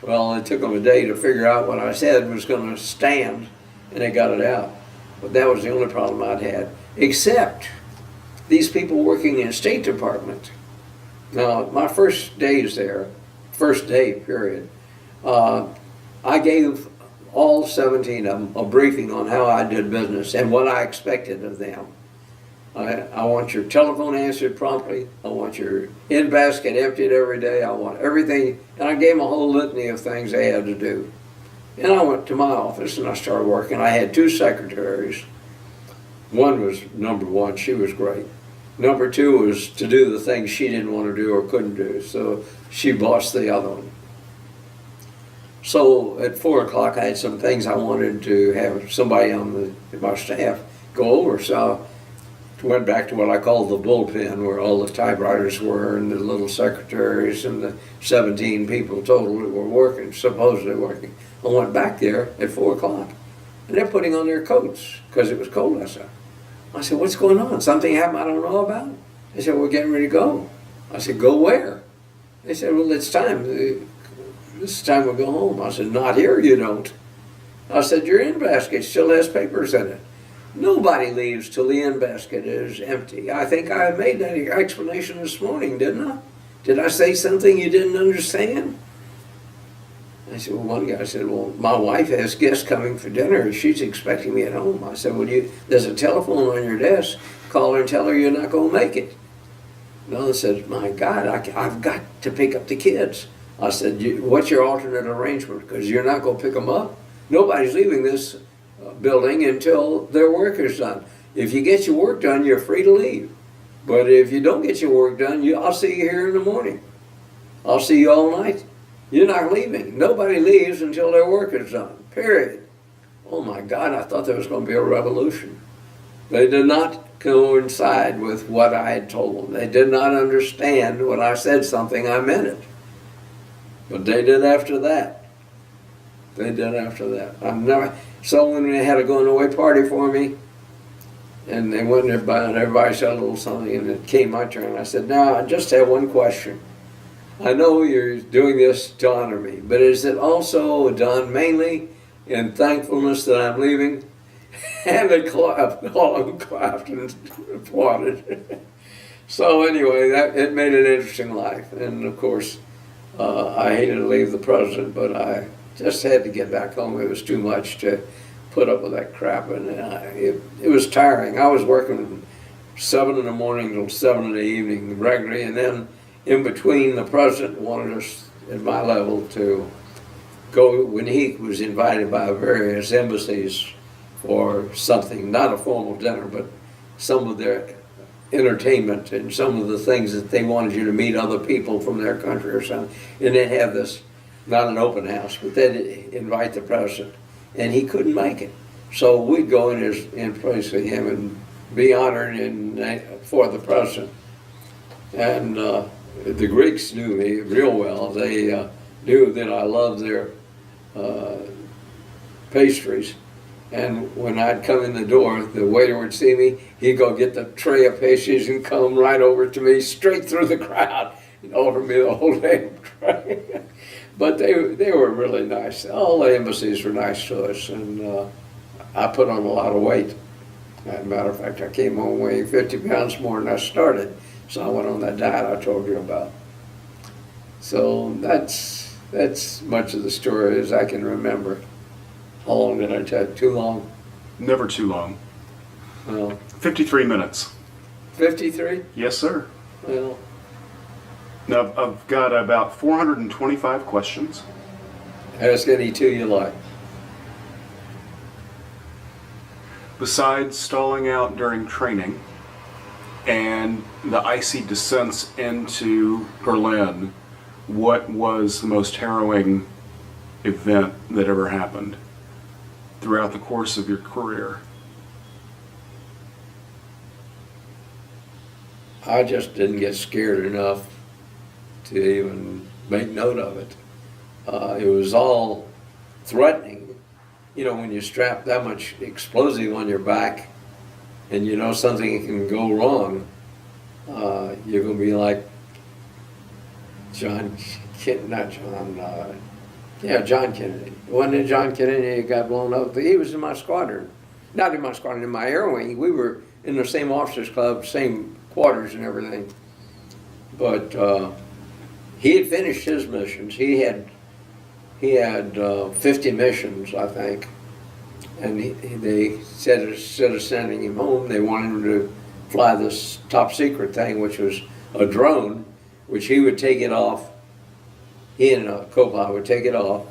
Well, it took them a day to figure out what I said was going to stand, and they got it out. But that was the only problem I'd had, except these people working in the State Department. Now, my first days there, first day period, I gave all 17 of them a briefing on how I did business and what I expected of them. I want your telephone answered promptly. I want your in-basket emptied every day. I want everything. And I gave them a whole litany of things they had to do. And I went to my office and I started working. I had 2 secretaries. One was number 1. She was great. Number 2 was to do the things she didn't want to do or couldn't do. So she bossed the other one. So at 4 o'clock, I had some things I wanted to have somebody on my staff go over. So went back to what I call the bullpen, where all the typewriters were and the little secretaries and the 17 people total that were working, supposedly working. I went back there at 4 o'clock, and they're putting on their coats because it was cold outside. I said, what's going on? Something happened I don't know about? They said, we're getting ready to go. I said, go where? They said, well, it's time. This time we'll go home. I said, not here, you don't. I said, your end basket still has papers in it. Nobody leaves till the end basket is empty. I think I made that explanation this morning, didn't I? Did I say something you didn't understand? I said, well, one guy said, well, my wife has guests coming for dinner and she's expecting me at home. I said, well, there's a telephone on your desk. Call her and tell her you're not going to make it. Another said, my God, I've got to pick up the kids. I said, what's your alternate arrangement? Because you're not going to pick them up. Nobody's leaving this building until their work is done. If you get your work done, you're free to leave. But if you don't get your work done, I'll see you here in the morning. I'll see you all night. You're not leaving. Nobody leaves until their work is done, period. Oh my God, I thought there was going to be a revolution. They did not coincide with what I had told them. They did not understand when I said something, I meant it. But they did after that. They did after that. So when they had a going away party for me, and they went and everybody said a little something, and it came my turn. I said, now I just have one question. I know you're doing this to honor me, but is it also done mainly in thankfulness that I'm leaving? And they clapped, all of them clapped and applauded. So anyway, it made an interesting life. And of course, I hated to leave the president, but I just had to get back home. It was too much to put up with that crap, and it was tiring. I was working 7 in the morning till 7 in the evening regularly, and then in between, the president wanted us at my level to go when he was invited by various embassies for something, not a formal dinner, but some of their entertainment and some of the things that they wanted you to meet other people from their country or something. And they'd have this, not an open house, but they'd invite the president. And he couldn't make it. So we'd go in place of him and be honored for the president. And the Greeks knew me real well. They knew that I loved their pastries. And when I'd come in the door, the waiter would see me, he'd go get the tray of pastries and come right over to me, straight through the crowd, and offer me the whole damn tray. But they were really nice. All the embassies were nice to us, and I put on a lot of weight. As a matter of fact, I came home weighing 50 pounds more than I started, so I went on that diet I told you about. So that's much of the story as I can remember. How long did I take? Too long? Never too long. Well, 53 minutes. 53? Yes, sir. Well, Now, I've got about 425 questions. ask any two you like. Besides stalling out during training and the icy descents into Berlin, what was the most harrowing event that ever happened throughout the course of your career? I just didn't get scared enough to even make note of it. It was all threatening. You know, when you strap that much explosive on your back and you know something can go wrong, you're going to be like John Kennedy. Wasn't it John Kennedy that got blown up? He was in my squadron. Not in my squadron, in my air wing. We were in the same officers club, same quarters and everything. But he had finished his missions. He had 50 missions, I think. And they said instead of sending him home, they wanted him to fly this top secret thing, which was a drone, which he would take it off. He and a co-pilot would take it off.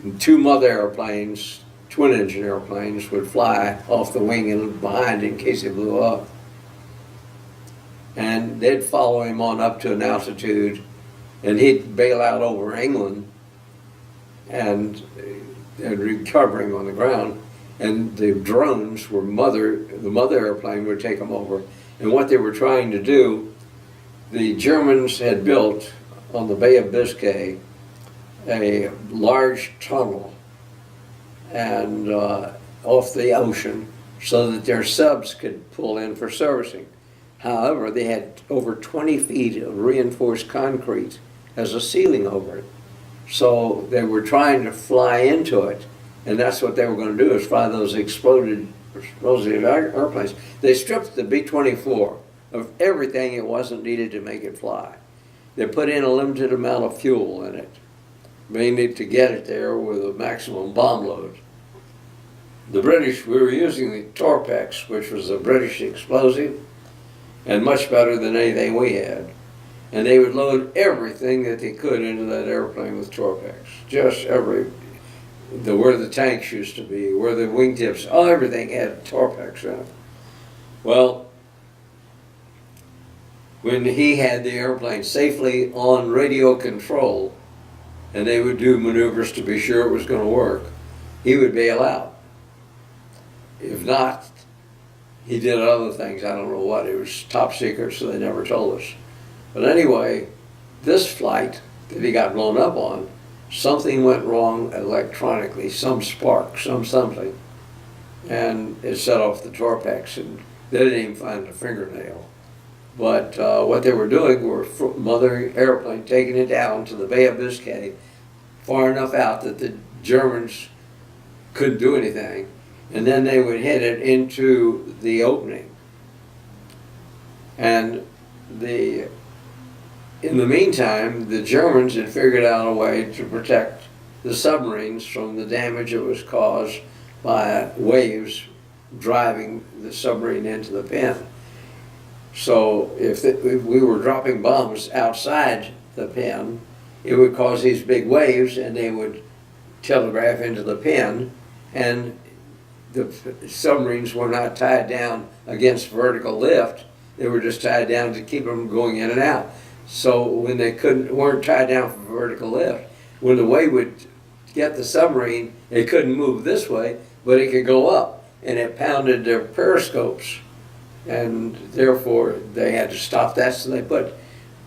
And 2 mother airplanes, twin-engine airplanes, would fly off the wing and behind in case it blew up. And they'd follow him on up to an altitude, and he'd bail out over England and recovering on the ground. and the drones were the mother airplane would take them over. And what they were trying to do, the Germans had built on the Bay of Biscay a large tunnel and off the ocean so that their subs could pull in for servicing. However, they had over 20 feet of reinforced concrete as a ceiling over it. So they were trying to fly into it, and that's what they were going to do, is fly those explosive airplanes. They stripped the B-24 of everything it wasn't needed to make it fly. They put in a limited amount of fuel in it, mainly to get it there with a maximum bomb load. The British, we were using the Torpex, which was a British explosive, and much better than anything we had. And they would load everything that they could into that airplane with Torpex. Just where the tanks used to be, where the wingtips, everything had Torpex in it. Well, when he had the airplane safely on radio control, and they would do maneuvers to be sure it was going to work, he would bail out. If not, he did other things. I don't know what. It was top secret, so they never told us. But anyway, this flight that he got blown up on, something went wrong electronically, some spark, something, and it set off the Torpex, and they didn't even find a fingernail. But what they were doing were mother airplane taking it down to the Bay of Biscay, far enough out that the Germans couldn't do anything, and then they would hit it into the opening. And in the meantime, the Germans had figured out a way to protect the submarines from the damage that was caused by waves driving the submarine into the pen. So if we were dropping bombs outside the pen, it would cause these big waves, and they would telegraph into the pen, and the submarines were not tied down against vertical lift. They were just tied down to keep them going in and out. So when they weren't tied down for vertical lift, when the wave would get the submarine, it couldn't move this way, but it could go up, and it pounded their periscopes, and therefore they had to stop that. So they put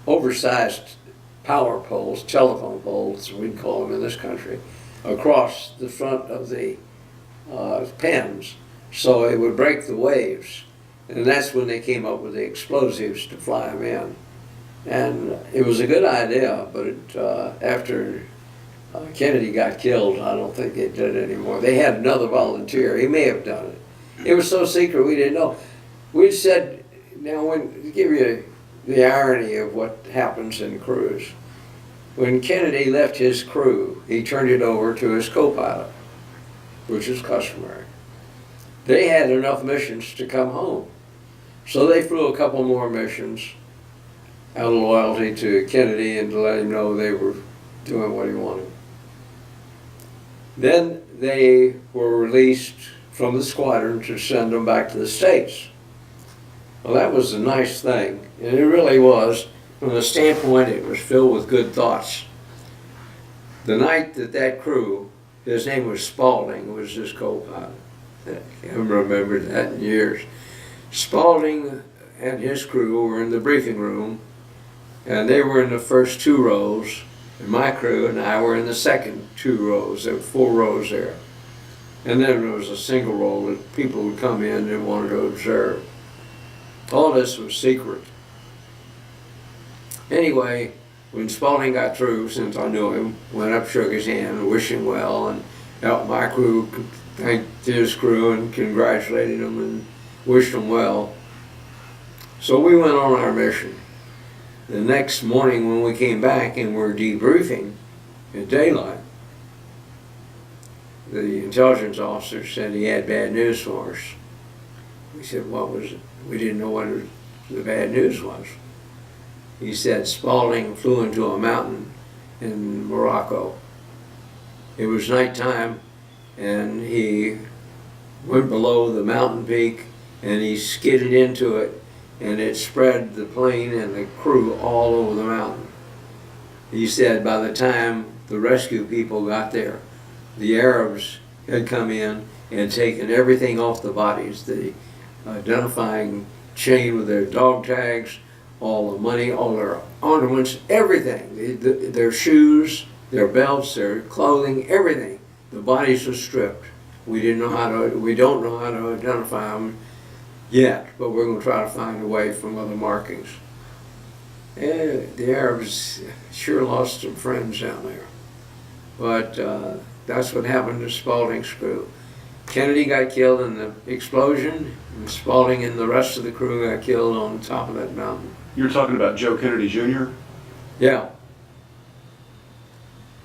oversized power poles, telephone poles, we'd call them in this country, across the front of the pens, so it would break the waves. And that's when they came up with the explosives to fly them in. And it was a good idea, but after Kennedy got killed, I don't think they did it anymore. They had another volunteer. He may have done it. It was so secret we didn't know. We said, now to give you the irony of what happens in crews. When Kennedy left his crew, he turned it over to his co-pilot, which is customary. They had enough missions to come home. So they flew a couple more missions out of loyalty to Kennedy and to let him know they were doing what he wanted. Then they were released from the squadron to send them back to the States. Well, that was a nice thing, and it really was. From the standpoint, it was filled with good thoughts. The night that crew, his name was Spaulding, was his co-pilot. I haven't remembered that in years. Spaulding and his crew were in the briefing room, and they were in the first 2 rows, and my crew and I were in the second 2 rows. There were 4 rows there. And then there was a single row that people would come in and wanted to observe. All this was secret. Anyway, when Spaulding got through, since I knew him, went up, shook his hand, and wished him well, and helped my crew, thanked his crew and congratulated him and wished him well. So we went on our mission. The next morning when we came back and were debriefing at daylight, the intelligence officer said he had bad news for us. We said, what was it? We didn't know what the bad news was. He said Spaulding flew into a mountain in Morocco. It was nighttime, and he went below the mountain peak, and he skidded into it, and it spread the plane and the crew all over the mountain. He said by the time the rescue people got there, the Arabs had come in and taken everything off the bodies, the identifying chain with their dog tags, all the money, all their ornaments, everything, their shoes, their belts, their clothing, everything. The bodies were stripped. We don't know how to identify them yet, but we're going to try to find a way from other markings. And the Arabs sure lost some friends down there. But that's what happened to Spaulding's crew. Kennedy got killed in the explosion, and Spaulding and the rest of the crew got killed on top of that mountain. You're talking about Joe Kennedy Jr.? Yeah.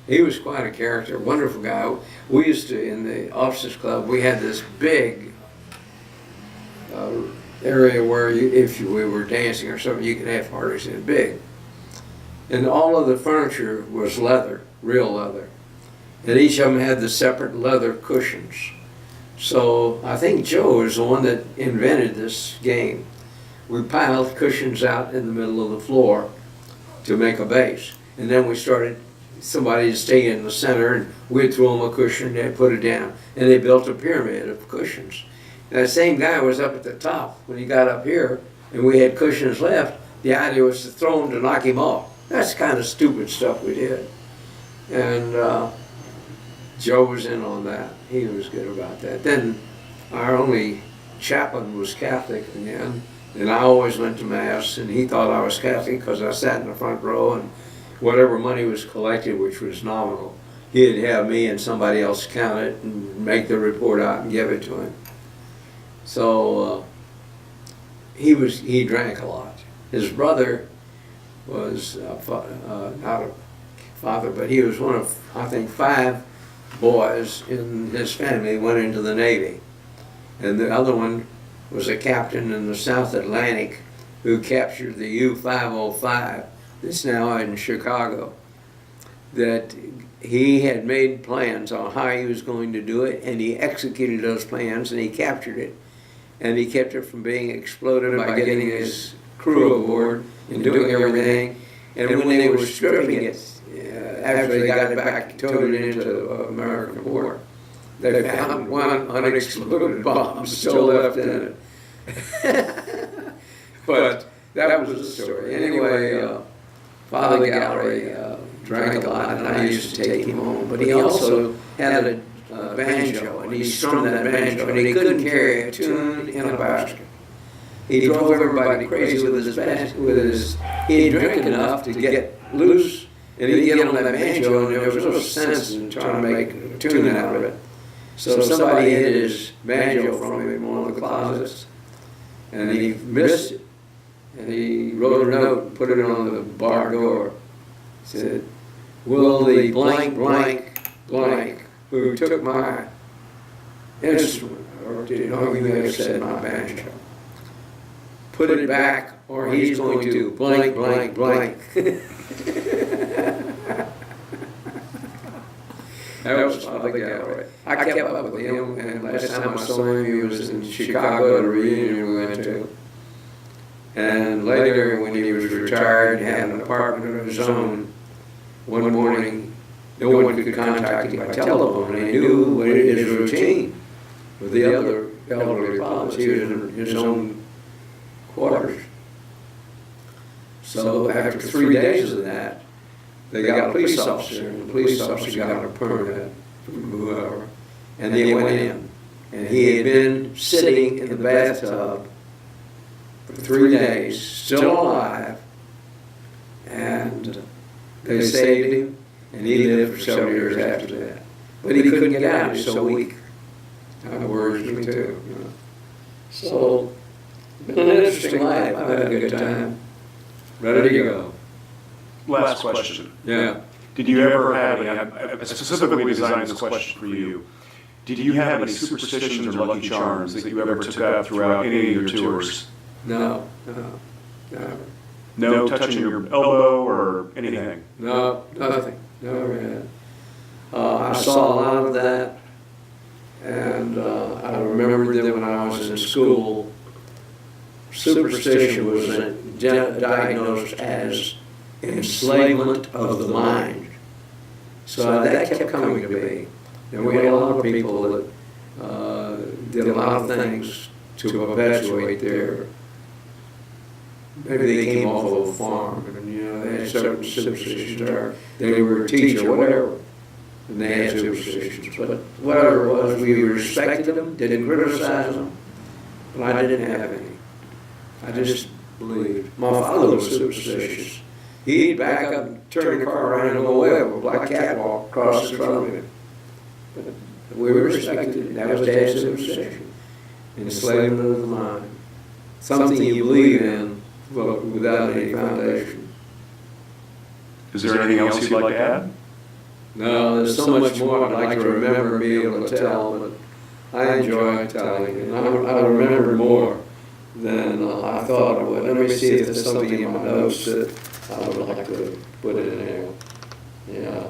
He was quite a character, wonderful guy. We used to, in the officers club, we had this big area where if we were dancing or something, you could have parties in it, big. And all of the furniture was leather, real leather. And each of them had the separate leather cushions. So I think Joe was the one that invented this game. We piled cushions out in the middle of the floor to make a base. And then we started somebody to stay in the center, and we'd throw them a cushion, they'd put it down. And they built a pyramid of cushions. And that same guy was up at the top when he got up here, and we had cushions left. The idea was to throw them to knock him off. That's kind of stupid stuff we did. And Joe was in on that. He was good about that. Then our only chaplain was Catholic again, and I always went to Mass, and he thought I was Catholic because I sat in the front row, and whatever money was collected, which was nominal, he'd have me and somebody else count it and make the report out and give it to him. So he drank a lot. His brother was not a father, but he was one of, I think, 5 boys in his family went into the Navy. And the other one was a captain in the South Atlantic who captured the U-505 that's now in Chicago. That he had made plans on how he was going to do it, and he executed those plans, and he captured it. And he kept it from being exploded by getting his crew aboard and doing everything. And when they were stripping it, after they got it back, towed it into American port, they found one unexploded bomb still left in it. But that was the story. Anyway, Father Gallery drank a lot, and I used to take him home. But he also had a banjo, and he strummed that banjo, and he couldn't carry a tune in a basket. He drove everybody crazy with his basket. He'd drink enough to get loose, and he'd get on that banjo, and there was no sense in trying to make a tune out of it. So somebody hid his banjo from him in one of the closets, and he missed it. And he wrote a note and put it on the bar door. He said, "Will the blank, blank, blank, who took my instrument," or he may have said my banjo, "put it back, or he's going to blank, blank, blank." That was Father Gallery. I kept up with him, and last time I saw him, he was in Chicago at a reunion we went to. And later, when he was retired, had an apartment of his own, one morning, no one could contact him by telephone, and he knew his routine with the other elderly fathers. He was in his own quarters. So after 3 days of that, they got a police officer, and the police officer got a permit from whoever, and they went in. And he had been sitting in the bathtub for 3 days, still alive, and they saved him, and he lived for several years after that. But he couldn't get out, he was so weak. That worries me too. You know. So, been an interesting life. I've had a good time. Ready to go. Last question. Yeah. Did you ever have I specifically designed this question for you. Did you have any superstitions or lucky charms that you ever took up throughout any of your tours? No, never. No touching your elbow or anything? No, nothing. Never had. I saw a lot of that, and I remembered that when I was in school, superstition was diagnosed as enslavement of the mind. So that kept coming to me. And we had a lot of people that did a lot of things to perpetuate their, maybe they came off of a farm and, you know, they had certain superstitions, or they were a teacher, whatever, and they had superstitions. But whatever it was, we respected them, didn't criticize them, but I didn't have any. I just believed. My father was superstitious. He'd back up and turn the car around and go away with a black catwalk across the front of him. But we respected it. That was Dad's superstition. Enslavement of the mind. Something you believe in, but without any foundation. Is there anything else you'd like to add? No, there's so much more I'd like to remember and be able to tell, but I enjoy telling, and I remember more than I thought I would. Let me see if there's something in my notes that I would like to put in there. Yeah.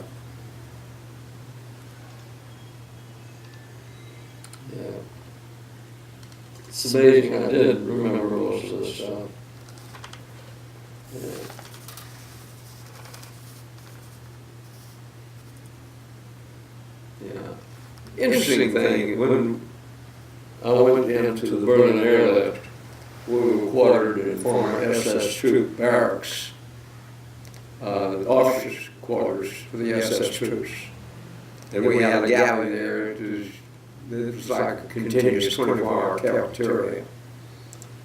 Yeah. It's amazing I did remember most of this stuff. Yeah. Yeah. Interesting thing, when I went into the Berlin airlift, we were quartered in former SS troop barracks, the officers' quarters for the SS troops. And we had a galley there. It was like a continuous 24-hour cafeteria.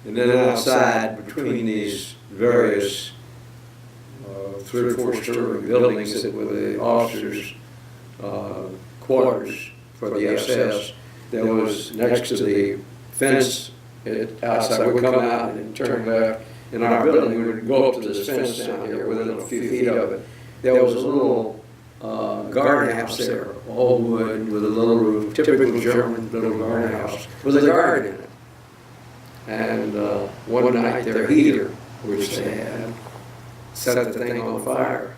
And then outside, between these various 3 or 4-story buildings that were the officers' quarters for the SS, there was next to the fence outside. We'd come out and turn left in our building. We would go up to this fence down here within a few feet of it. There was a little garden house there, all wood with a little roof, typical German little garden house, with a garden in it. And one night their heater, which they had, set the thing on fire.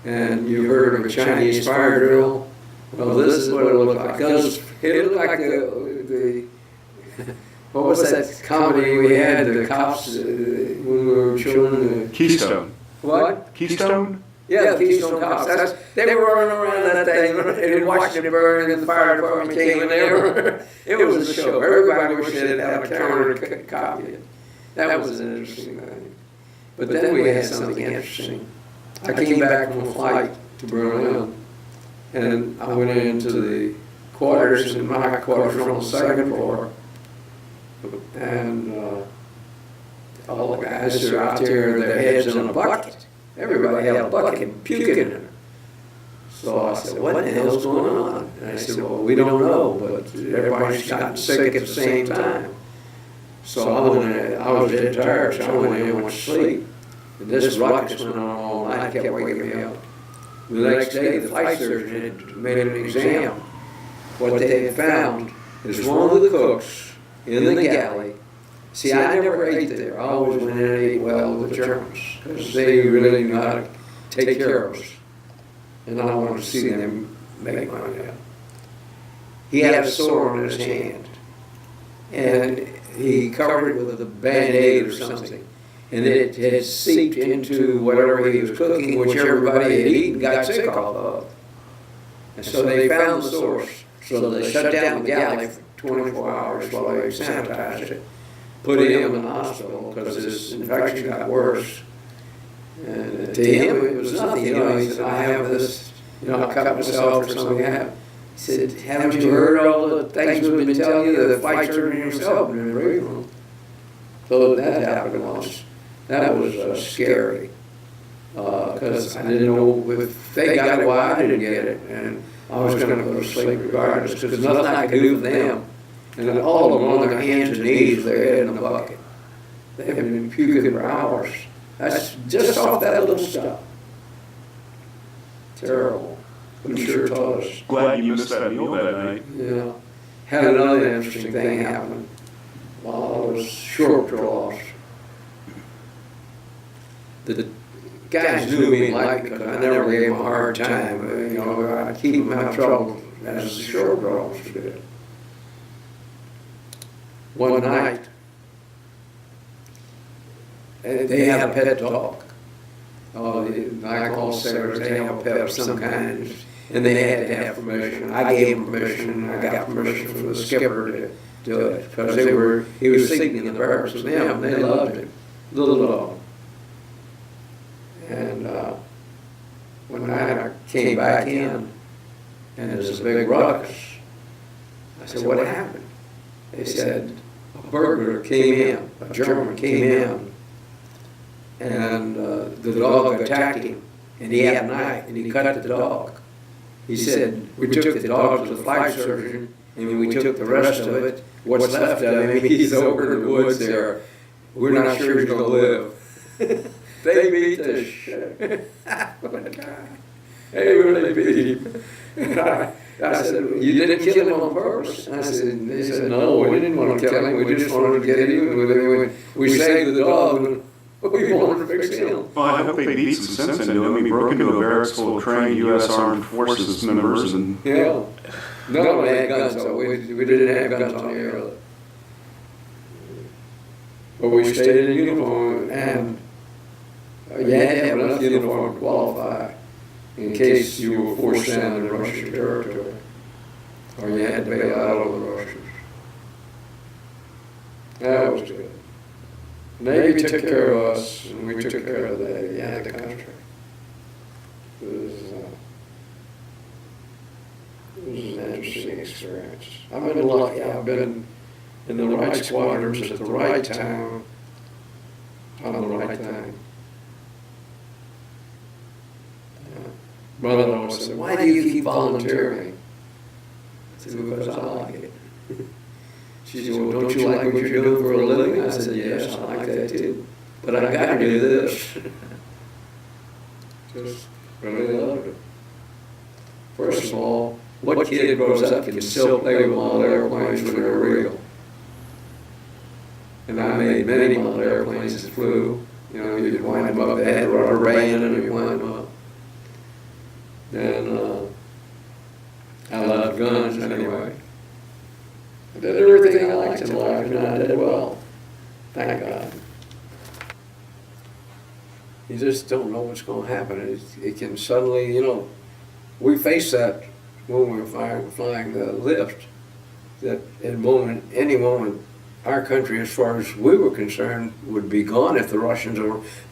And you heard of a Chinese fire drill? Well, this is what it looked like. It looked like the what was that comedy we had, the cops, when we were children? Keystone. What? Keystone? Yeah, the Keystone Cops. They were running around that thing and watching it burn, and the fire department came in there. It was a show. Everybody wished they'd have a camera to copy it. That was an interesting thing. But then we had something interesting. I came back from a flight to Berlin, and I went into the quarters, and my quarters were on the second floor. And all the guys who were out there, their heads in a bucket. Everybody had a bucket puking in it. So I said, what the hell's going on? And I said, well, we don't know, but everybody's gotten sick at the same time. So I was dead tired, so I went in and went to sleep. And this ruckus went on all night, kept waking me up. The next day, the flight surgeon had made an exam. What they had found is one of the cooks in the galley. See, I never ate there. I always went in and ate well with the Germans, because they really knew how to take care of us. And I wanted to see them make money out. He had a sore on his hand, and he covered it with a Band-Aid or something. And it had seeped into whatever he was cooking, which everybody had eaten, got sick off of. And so they found the source. So they shut down the galley for 24 hours while they sanitized it. Put him in the hospital because his infection got worse. And to him, it was nothing. You know, he said, I have this, you know, I cut myself or something. He said, haven't you heard all the things we've been telling you? The flight surgeon himself in the break room. So that happened once. That was scary. Because I didn't know if they got it, why I didn't get it. And I was going to go to sleep regardless, because nothing I could do for them. And all of them on their hands and knees, their head in a bucket. They have been puking for hours. That's just off that little stuff. Terrible. But it sure taught us. Glad you missed that meal that night. Yeah. Had another interesting thing happen while I was shore patrol officer. The guys knew me and liked me because I never gave them a hard time. You know, I'd keep them out of trouble as a shore patrol officer did. One night, they had a pet dog. Like all sailors, they have a pet of some kind. and they had to have permission. I gave them permission, and I got permission from the skipper to do it, because he was sleeping in the barracks with them, and they loved him, little dog. And when I came back in, and there was a big ruckus, I said, what happened? They said, a burglar came in, a German came in, and the dog attacked him, and he had a knife, and he cut the dog. He said, we took the dog to the flight surgeon, and we took the rest of it. What's left of him, he's over in the woods there. We're not sure he's going to live. They beat the shit out of the guy. They really beat him. I said, you didn't kill him on purpose? I said, they said, no, we didn't want to kill him. We just wanted to get even with him. We saved the dog, and we wanted to fix him. Well, I hope they beat some sense into him. He broke into a barracks full of trained U.S. Armed Forces members, and yeah, none of them had guns, though. We didn't have guns on the air. But we stayed in uniform, and you had to have enough uniform to qualify in case you were forced down in Russian territory, or you had to bail out over the Russians. That was good. Navy took care of us, and we took care of the Navy and the country. It was an interesting experience. I've been lucky. I've been in the right squadrons at the right time, on the right thing. Mother-in-law said, why do you keep volunteering? I said, because I like it. She said, well, don't you like what you're doing for a living? I said, yes, I like that too. But I got to do this. Just really loved it. First of all, what kid grows up can still play with model airplanes when they're real? And I made many model airplanes that flew. You know, you'd wind them up, they had a rubber band, and you wind them up. And I loved guns anyway. I did everything I liked in life, and I did well. Thank God. You just don't know what's going to happen. It can suddenly, you know, we faced that when we were flying the lift, that any moment, our country, as far as we were concerned, would be gone if the Russians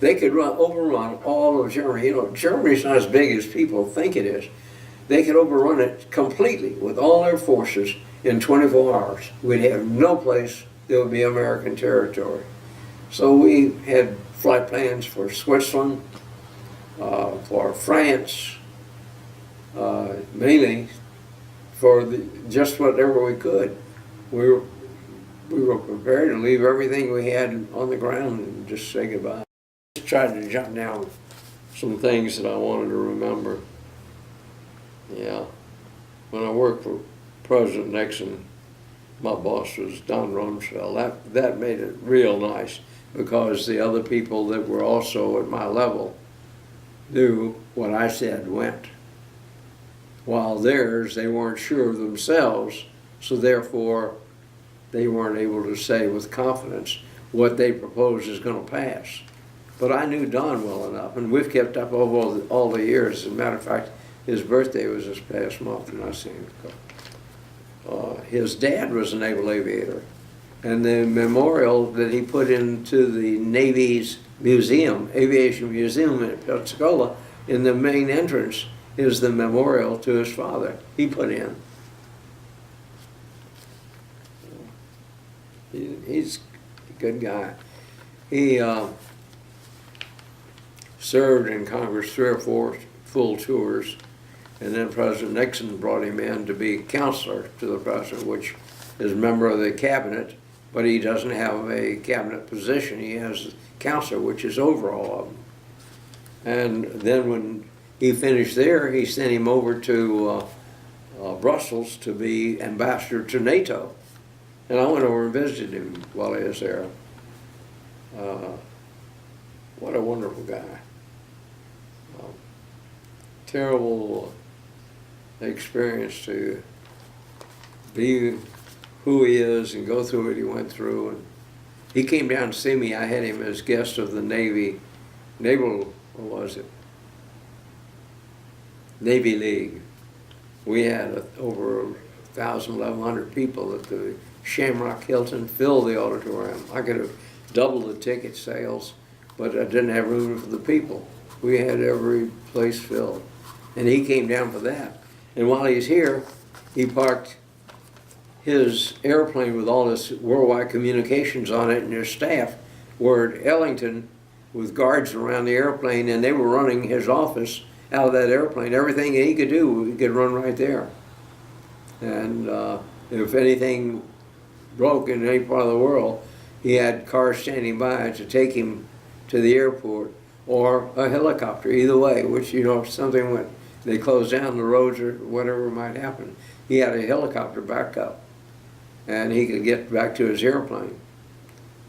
they could overrun all of Germany. You know, Germany's not as big as people think it is. They could overrun it completely with all their forces in 24 hours. We'd have no place that would be American territory. So we had flight plans for Switzerland, for France, mainly for just whatever we could. We were prepared to leave everything we had on the ground and just say goodbye. Just tried to jot down some things that I wanted to remember. Yeah, when I worked for President Nixon, my boss was Don Rumsfeld. That made it real nice, because the other people that were also at my level knew what I said went. While theirs, they weren't sure of themselves, so therefore they weren't able to say with confidence what they proposed is going to pass. But I knew Don well enough, and we've kept up over all the years. As a matter of fact, his birthday was this past month, and I seen him. His dad was a naval aviator, and the memorial that he put into the Navy's museum, Aviation Museum at Pensacola, in the main entrance, is the memorial to his father. He put in. He's a good guy. He served in Congress 3 or 4 full tours, and then President Nixon brought him in to be counselor to the president, which is a member of the cabinet, but he doesn't have a cabinet position. He has counselor, which is over all of them. And then when he finished there, he sent him over to Brussels to be ambassador to NATO. And I went over and visited him while he was there. What a wonderful guy. Terrible experience to be who he is and go through what he went through. And he came down to see me. I had him as guest of the Naval, what was it? Navy League. We had over 1,000, 1,100 people at the Shamrock Hilton filled the auditorium. I could have doubled the ticket sales, but I didn't have room for the people. We had every place filled. And he came down for that. And while he's here, he parked his airplane with all this worldwide communications on it and his staff were at Ellington with guards around the airplane, and they were running his office out of that airplane. Everything he could do, he could run right there. And if anything broke in any part of the world, he had cars standing by to take him to the airport, or a helicopter, either way, which, you know, if something went, they closed down the roads or whatever might happen, he had a helicopter backup, and he could get back to his airplane.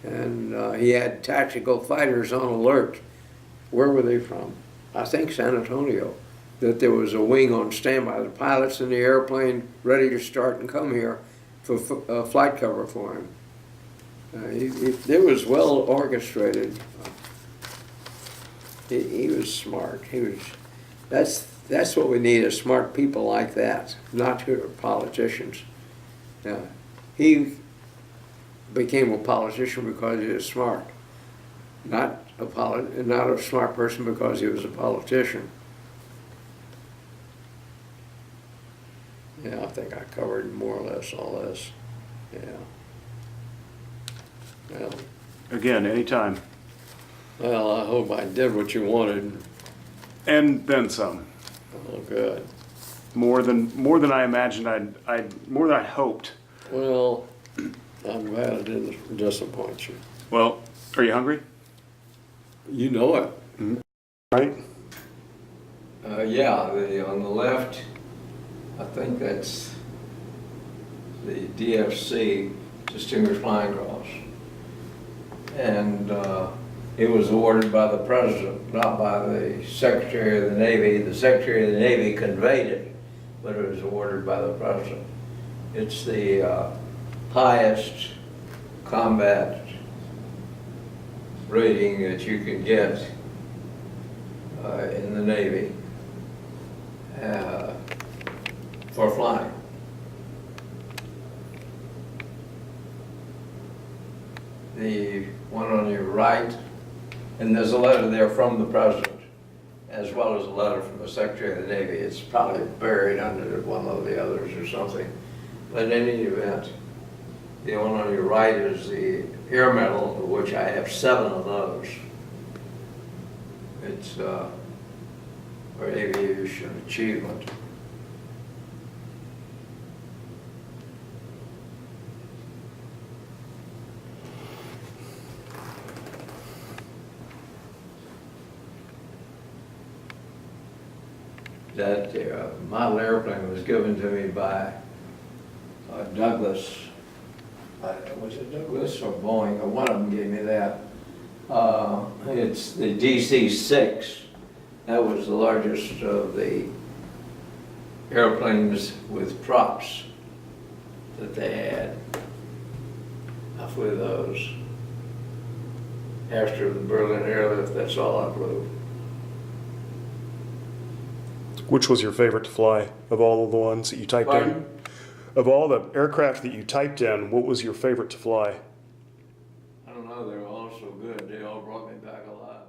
And he had tactical fighters on alert. Where were they from? I think San Antonio. That there was a wing on standby, the pilots in the airplane ready to start and come here for flight cover for him. It was well orchestrated. He was smart. That's what we need, is smart people like that, not who are politicians. He became a politician because he was smart, not a smart person because he was a politician. Yeah, I think I covered more or less all this. Yeah. Well, Again, anytime. well, I hope I did what you wanted. And then some. Oh, good. More than I imagined. More than I hoped. Well, I'm glad I didn't disappoint you. Well, are you hungry? You know it. Right. Yeah, on the left, I think that's the DFC, Distinguished Flying Cross. And it was awarded by the President, not by the Secretary of the Navy. The Secretary of the Navy conveyed it, but it was awarded by the President. It's the highest combat rating that you can get in the Navy for flying. The one on your right, and there's a letter there from the President, as well as a letter from the Secretary of the Navy. It's probably buried under one of the others or something. But in any event, the one on your right is the Air Medal, of which I have 7 of those. It's for aviation achievement. That model airplane was given to me by Douglas. Was it Douglas or Boeing? Or one of them gave me that. It's the DC-6. That was the largest of the airplanes with props that they had. I flew those. After the Berlin airlift, that's all I flew. Which was your favorite to fly of all of the ones that you typed Pardon? in? Of all the aircraft that you typed in, what was your favorite to fly? I don't know, they were all so good. They all brought me back alive.